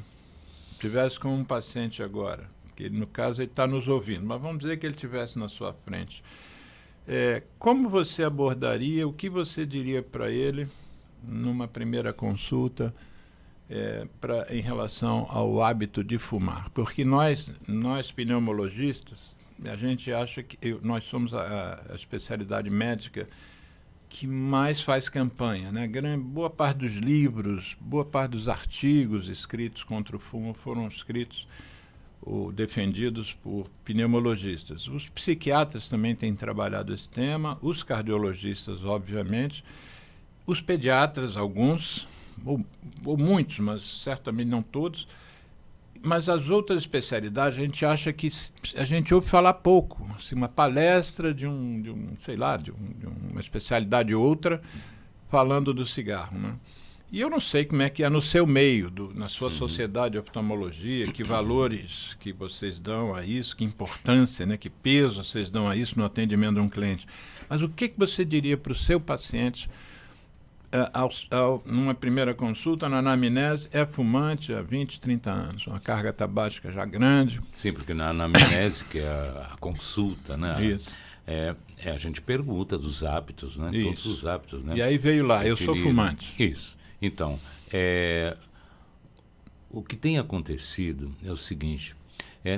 tivesse com um paciente agora, que no caso ele está nos ouvindo, mas vamos dizer que ele estivesse na sua frente, como você abordaria, o que você diria para ele numa primeira consulta em relação ao hábito de fumar? Porque nós pneumologistas, a gente acha que nós somos a especialidade médica que mais faz campanha, né? Boa parte dos livros, boa parte dos artigos escritos contra o fumo foram escritos ou defendidos por pneumologistas. Os psiquiatras também têm trabalhado esse tema, os cardiologistas, obviamente, os pediatras, alguns, ou muitos, mas certamente não todos, mas as outras especialidades a gente acha que a gente ouve falar pouco. Assim, uma palestra de uma especialidade ou outra falando do cigarro, né? E eu não sei como é que é no seu meio, na sua sociedade de oftalmologia, que valores que vocês dão a isso, que importância, né, que peso vocês dão a isso no atendimento de um cliente. Mas o que você diria para o seu paciente, numa primeira consulta, na anamnese, é fumante há 20, 30 anos, uma carga tabágica já grande? Sim, porque na anamnese, que é a consulta, né? Isso. A gente pergunta dos hábitos, né? Isso. Todos os hábitos, né? E aí veio lá, eu sou fumante. Isso. Então, o que tem acontecido é o seguinte,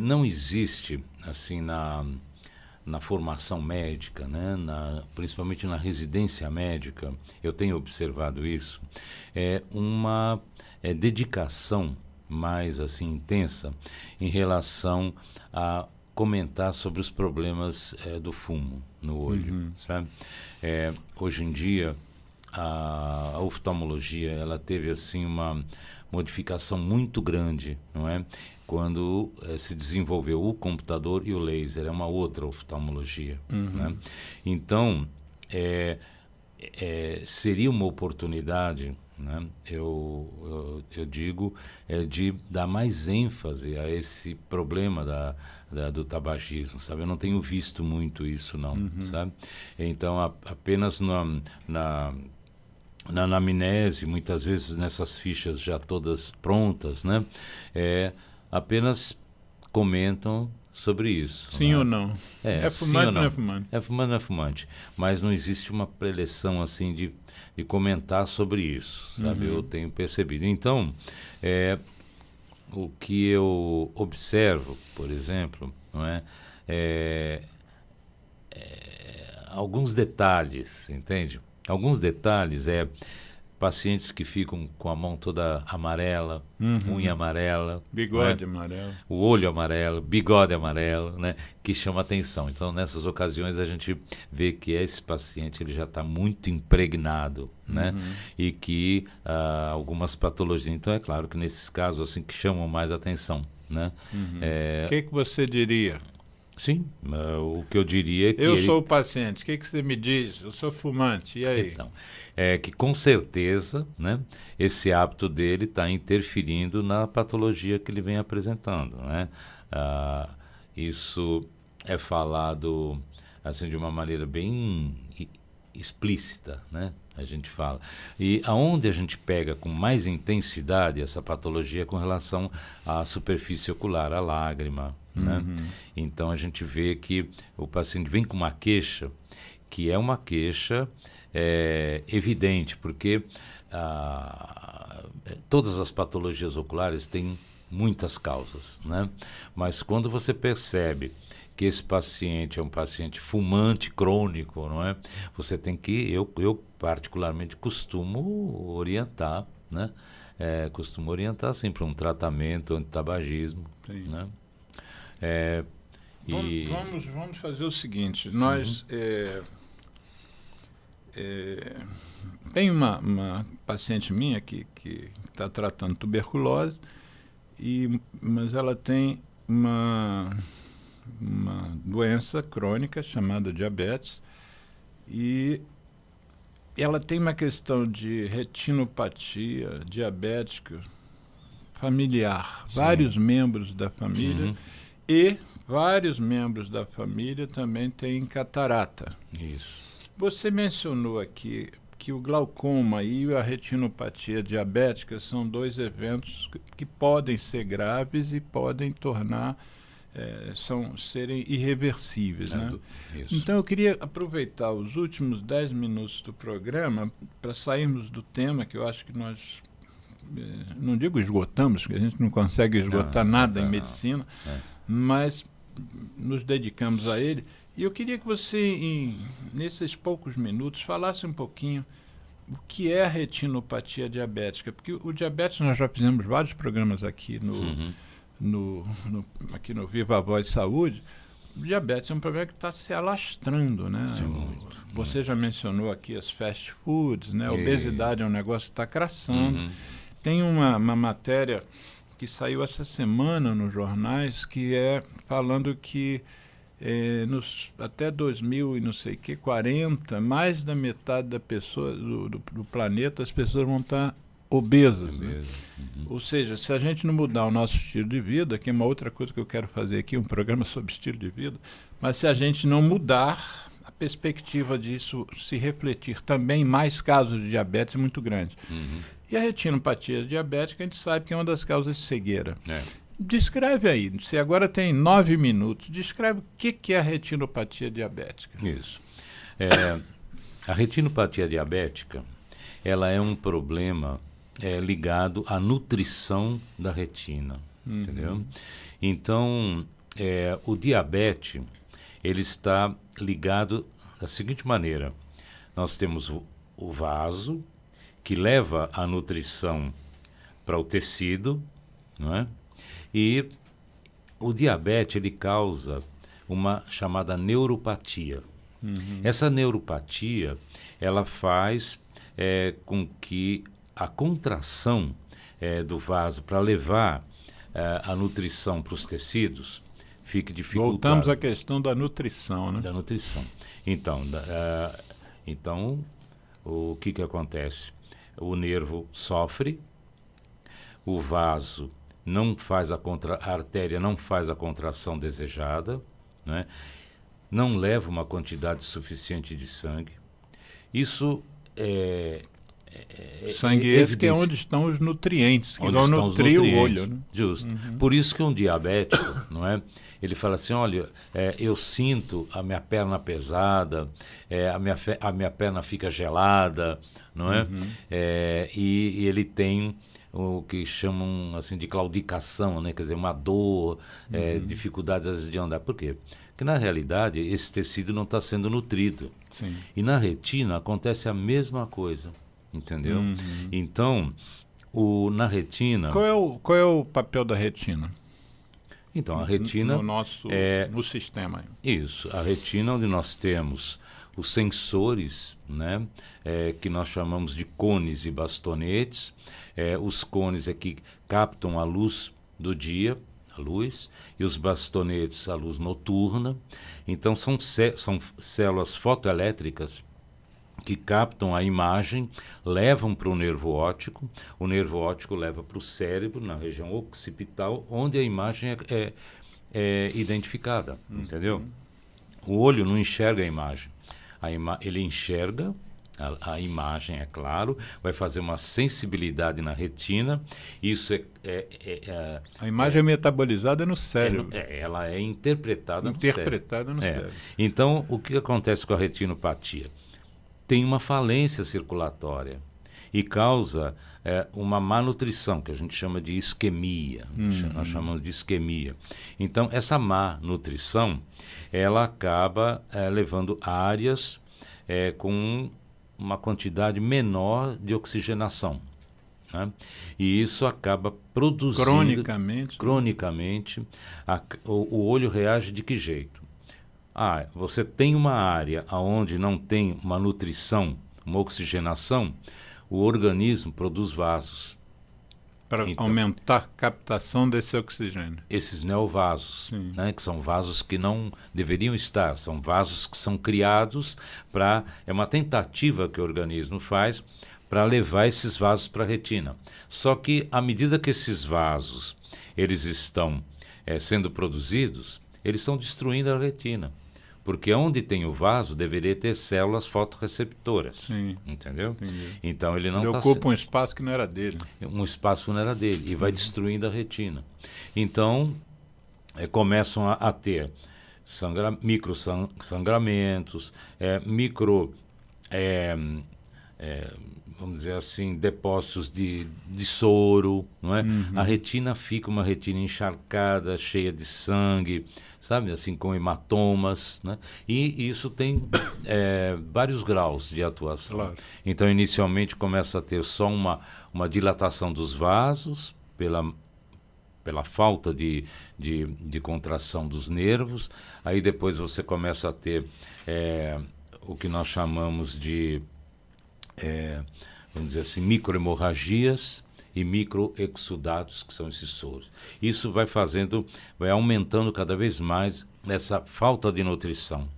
não existe, assim, na formação médica, né? Principalmente na residência médica, eu tenho observado isso, uma dedicação mais assim intensa em relação a comentar sobre os problemas do fumo no olho, sabe? Hoje em dia, a oftalmologia, ela teve assim uma modificação muito grande, não é? Quando se desenvolveu o computador e o laser, é uma outra oftalmologia, né? Então, seria uma oportunidade, né? Eu digo, de dar mais ênfase a esse problema do tabagismo, sabe? Eu não tenho visto muito isso, não, sabe? Então, apenas na anamnese, muitas vezes nessas fichas já todas prontas, né? Apenas comentam sobre isso. Sim, né? Ou não? É fumante ou não é fumante? É fumante ou não é fumante. Mas não existe uma preleção assim de comentar sobre isso, sabe? Eu tenho percebido. Então, o que eu observo, por exemplo, não alguns detalhes, entende? Alguns detalhes pacientes que ficam com a mão toda amarela, unha amarela, bigode amarelo, o olho amarelo, bigode amarelo, né, que chama atenção. Então, nessas ocasiões, a gente vê que esse paciente ele já está muito impregnado, né, e que algumas patologias. Então, é claro que nesses casos assim que chamam mais atenção, né. O que você diria? Sim, o que eu diria é que eu sou o paciente, o que você me diz? Eu sou fumante, e aí? Então, que com certeza, né, esse hábito dele está interferindo na patologia que ele vem apresentando, né? Isso é falado assim de uma maneira bem explícita, né? A gente fala. E aonde a gente pega com mais intensidade essa patologia é com relação à superfície ocular, à lágrima, né? Então a gente vê que o paciente vem com uma queixa que é uma queixa evidente, porque todas as patologias oculares têm muitas causas, né? Mas quando você percebe que esse paciente é um paciente fumante crônico, não é? Você tem que, eu particularmente costumo orientar, né? costumo orientar sempre um tratamento anti-tabagismo, né? Vamos fazer o seguinte, nós tem uma paciente minha que está tratando tuberculose, mas ela tem uma doença crônica chamada diabetes, e ela tem uma questão de retinopatia diabética familiar. Sim. Vários membros da família e vários membros da família também têm catarata. Isso. Você mencionou aqui que o glaucoma e a retinopatia diabética são dois eventos que podem ser graves e podem serem irreversíveis, né? Isso. Então eu queria aproveitar os últimos 10 minutos do programa para sairmos do tema, que eu acho que nós, não digo esgotamos, porque a gente não consegue esgotar nada em medicina, mas nos dedicamos a ele. E eu queria que você, nesses poucos minutos, falasse um pouquinho o que é a retinopatia diabética, porque o diabetes, nós já fizemos vários programas aqui aqui no Viva a Voz Saúde. O diabetes é um problema que está se alastrando, né? Você já mencionou aqui as fast foods, né? A obesidade é um negócio que está crescendo. Tem uma matéria que saiu essa semana nos jornais, que é falando que até 2000 e não sei o que, 40, mais da metade da pessoa, do planeta, as pessoas vão estar obesas. Né? Ou seja, se a gente não mudar o nosso estilo de vida, que é uma outra coisa que eu quero fazer aqui, um programa sobre estilo de vida, mas se a gente não mudar, a perspectiva disso se refletir também em mais casos de diabetes é muito grande. E a retinopatia diabética, a gente sabe que é uma das causas de cegueira. Descreve aí, você agora tem 9 minutos, descreve o que é a retinopatia diabética. Isso. A retinopatia diabética, ela é um problema ligado à nutrição da retina, entendeu? Então, o diabetes, ele está ligado da seguinte maneira: nós temos o vaso, que leva a nutrição para o tecido, não é? E o diabetes, ele causa uma chamada neuropatia. Essa neuropatia, ela faz com que a contração do vaso para levar a nutrição para os tecidos fique dificultada. Voltamos à questão da nutrição, né? Da nutrição. Então, o que acontece? O nervo sofre, o vaso não faz a artéria não faz a contração desejada, né? Não leva uma quantidade suficiente de sangue. Isso sangue esse que é onde estão os nutrientes, que vão nutrir o olho. Né? Justo. Por isso que um diabético, não é? Ele fala assim, olha, eu sinto a minha perna pesada, a minha perna fica gelada, não é? E ele tem o que chamam assim de claudicação, né? Quer dizer, uma dor, dificuldades às vezes de andar. Por quê? Porque na realidade esse tecido não está sendo nutrido. Sim. E na retina acontece a mesma coisa, entendeu? Então, na retina... Qual é o papel da retina? Então, a retina... No sistema. Isso, a retina onde nós temos os sensores, né? Que nós chamamos de cones e bastonetes. Os cones é que captam a luz do dia, a luz, e os bastonetes a luz noturna. Então são células fotoelétricas que captam a imagem, levam para o nervo óptico leva para o cérebro, na região occipital, onde a imagem é identificada, entendeu? O olho não enxerga a imagem, ele enxerga a imagem, é claro, vai fazer uma sensibilidade na retina. Isso a imagem é metabolizada no cérebro. Ela é interpretada no cérebro. Então, o que acontece com a retinopatia? Tem uma falência circulatória e causa uma má nutrição, que a gente chama de isquemia. Nós chamamos de isquemia. Então, essa má nutrição, ela acaba levando áreas com uma quantidade menor de oxigenação, né? E isso acaba produzindo... Cronicamente, o olho reage de que jeito? Você tem uma área onde não tem uma nutrição, uma oxigenação, o organismo produz vasos. Para aumentar a captação desse oxigênio. Esses neovasos, né, que são vasos que não deveriam estar, são vasos que são criados para... É uma tentativa que o organismo faz para levar esses vasos para a retina. Só que, à medida que esses vasos eles estão sendo produzidos, eles estão destruindo a retina. Porque onde tem o vaso deveria ter células fotorreceptoras. Sim. Entendeu? Entendi. Então ele não Ele ocupa um espaço que não era dele. Um espaço que não era dele. E vai destruindo a retina. Então, começam a ter microsangramentos, vamos dizer assim, depósitos de soro, não é? A retina fica uma retina encharcada, cheia de sangue, sabe, assim, com hematomas, né? E isso tem vários graus de atuação. Claro. Então, inicialmente, começa a ter só uma dilatação dos vasos, pela falta de contração dos nervos. Aí depois você começa a ter o que nós chamamos de... vamos dizer assim, microhemorragias e microexudados, que são esses soros. Isso vai aumentando cada vez mais essa falta de nutrição.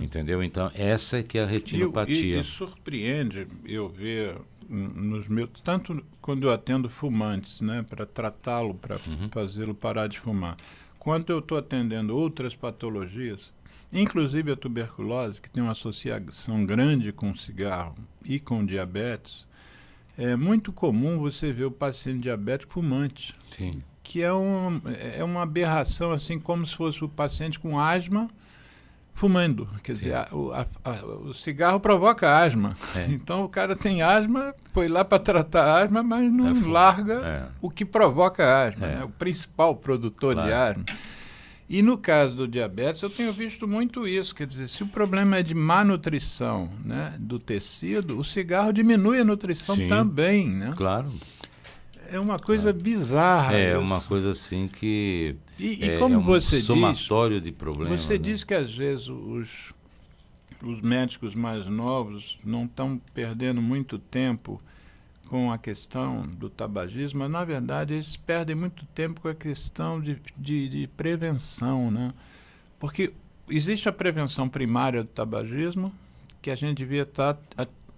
Entendeu? Então, essa é que é a retinopatia. E surpreende eu ver nos meus... Tanto quando eu atendo fumantes, né, para tratá-lo, para fazê-lo parar de fumar, quanto eu estou atendendo outras patologias, inclusive a tuberculose, que tem uma associação grande com o cigarro e com diabetes. É muito comum você ver o paciente diabético fumante. Sim. Que é uma aberração, assim, como se fosse o paciente com asma fumando. Quer dizer, o cigarro provoca asma. Então o cara tem asma, foi lá para tratar a asma, mas não larga o que provoca a asma, né? O principal produtor de asma. E no caso do diabetes, eu tenho visto muito isso. Quer dizer, se o problema é de má nutrição, né, do tecido, o cigarro diminui a nutrição também, né? Claro. É uma coisa bizarra. É uma coisa assim que e como você somatório de problemas. Você diz que às vezes os médicos mais novos não estão perdendo muito tempo com a questão do tabagismo, mas na verdade eles perdem muito tempo com a questão de prevenção, né? Porque existe a prevenção primária do tabagismo, que a gente devia estar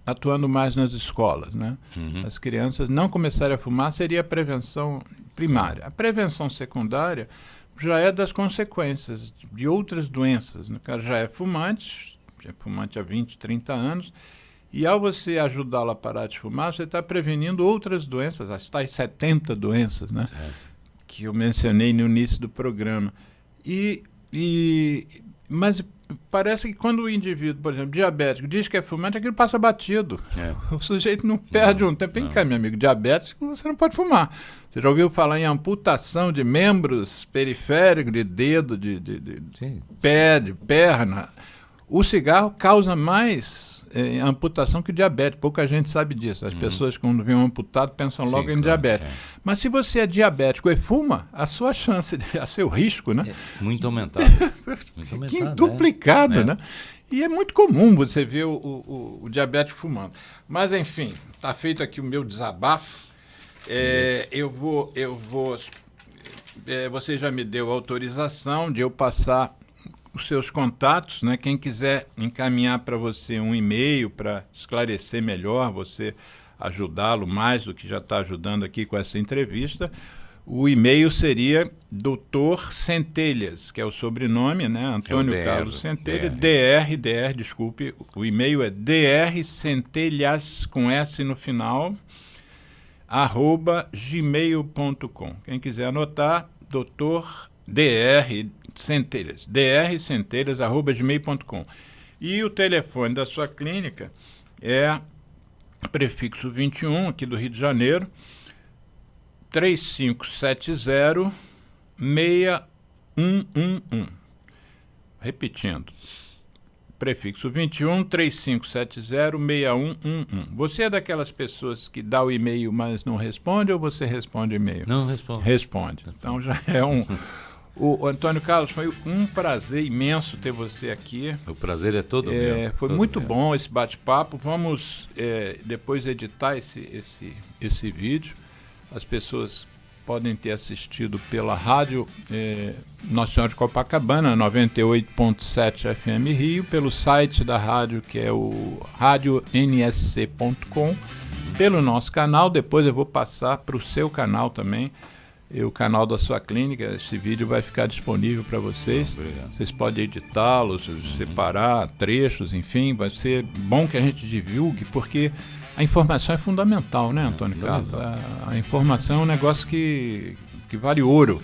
atuando mais nas escolas, né? As crianças não começarem a fumar seria a prevenção primária. A prevenção secundária já é das consequências de outras doenças. O cara já é fumante há 20, 30 anos, e ao você ajudá-lo a parar de fumar, você está prevenindo outras doenças, as tais 70 doenças, né? Que eu mencionei no início do programa. Mas parece que quando o indivíduo, por exemplo, diabético, diz que é fumante, aquilo passa batido. O sujeito não perde um tempo. Vem cá, meu amigo, diabético, você não pode fumar. Você já ouviu falar em amputação de membros periféricos, de dedo, de pé, de perna? O cigarro causa mais amputação que o diabetes. Pouca gente sabe disso. As pessoas, quando vêem um amputado, pensam logo em diabetes. Mas se você é diabético e fuma, a sua chance, a seu risco, né? Muito aumentado. Quintuplicado, né? E é muito comum você ver o diabético fumando. Mas, enfim, está feito aqui o meu desabafo. Você já me deu autorização de eu passar os seus contatos, né? Quem quiser encaminhar para você um e-mail para esclarecer melhor, você ajudá-lo mais do que já está ajudando aqui com essa entrevista, o e-mail seria Dr. Centelhas, que é o sobrenome, né? Antônio Carlos Centelhas, desculpe, o e-mail é drcentelhas, com S no final, @gmail.com. Quem quiser anotar, Dr. Centelhas, drcentelhas@gmail.com. E o telefone da sua clínica é prefixo 21, aqui do Rio de Janeiro, 3570-6111. Repetindo, prefixo 21 3570 6111. Você é daquelas pessoas que dá o e-mail, mas não responde, ou você responde e-mail? Não responde. Responde. Então já é um... O Antônio Carlos, foi um prazer imenso ter você aqui. O prazer é todo meu. Foi todo muito meu. bom esse bate-papo. Vamos depois editar esse vídeo. As pessoas podem ter assistido pela rádio Nossa Senhora de Copacabana, 98.7 FM Rio, pelo site da rádio, que é o radionsc.com, pelo nosso canal. Depois eu vou passar para o seu canal também, o canal da sua clínica. Esse vídeo vai ficar disponível para vocês. Obrigado. Vocês podem editá-los, separar trechos, enfim. Vai ser bom que a gente divulgue, porque a informação é fundamental, né, Antônio Carlos? A informação é um negócio que vale ouro.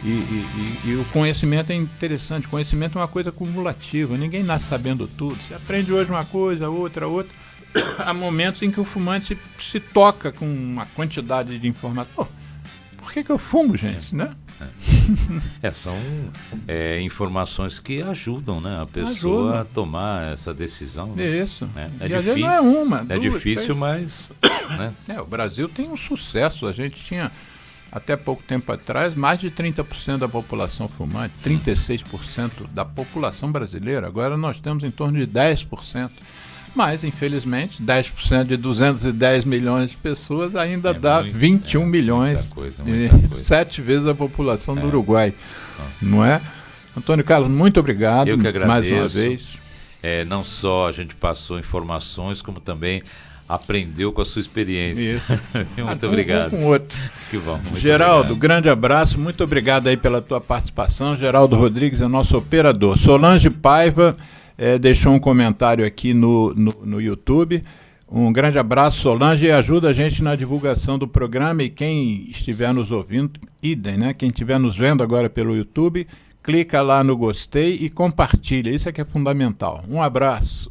E o conhecimento é interessante. O conhecimento é uma coisa cumulativa. Ninguém nasce sabendo tudo. Você aprende hoje uma coisa, outra. Há momentos em que o fumante se toca com uma quantidade de informação. Por que eu fumo, gente, né? São informações que ajudam, né, a pessoa a tomar essa decisão. Né? Isso. É E às vezes não é uma, é duas, difícil, três. mas... Né? O Brasil tem um sucesso. A gente tinha, até pouco tempo atrás, mais de 30% da população fumante, 36% da população brasileira. Agora nós temos em torno de 10%. Mas, infelizmente, 10% de 210 milhões de pessoas ainda dá 21 milhões, muita coisa. 7 vezes a população do Uruguai. Nossa. Não é? Antônio Carlos, muito obrigado. Eu que agradeço. Mais uma vez. Não só a gente passou informações, como também aprendeu com a sua experiência. Isso. Muito obrigado. Um com outro. Que bom. Geraldo, obrigado. Grande abraço. Muito obrigado aí pela tua participação. Geraldo Rodrigues é nosso operador. Solange Paiva deixou um comentário aqui no YouTube. Um grande abraço, Solange, e ajuda a gente na divulgação do programa. E quem estiver nos ouvindo, idem, né? Quem estiver nos vendo agora pelo YouTube, clica lá no gostei e compartilha. Isso é que é fundamental. Um abraço.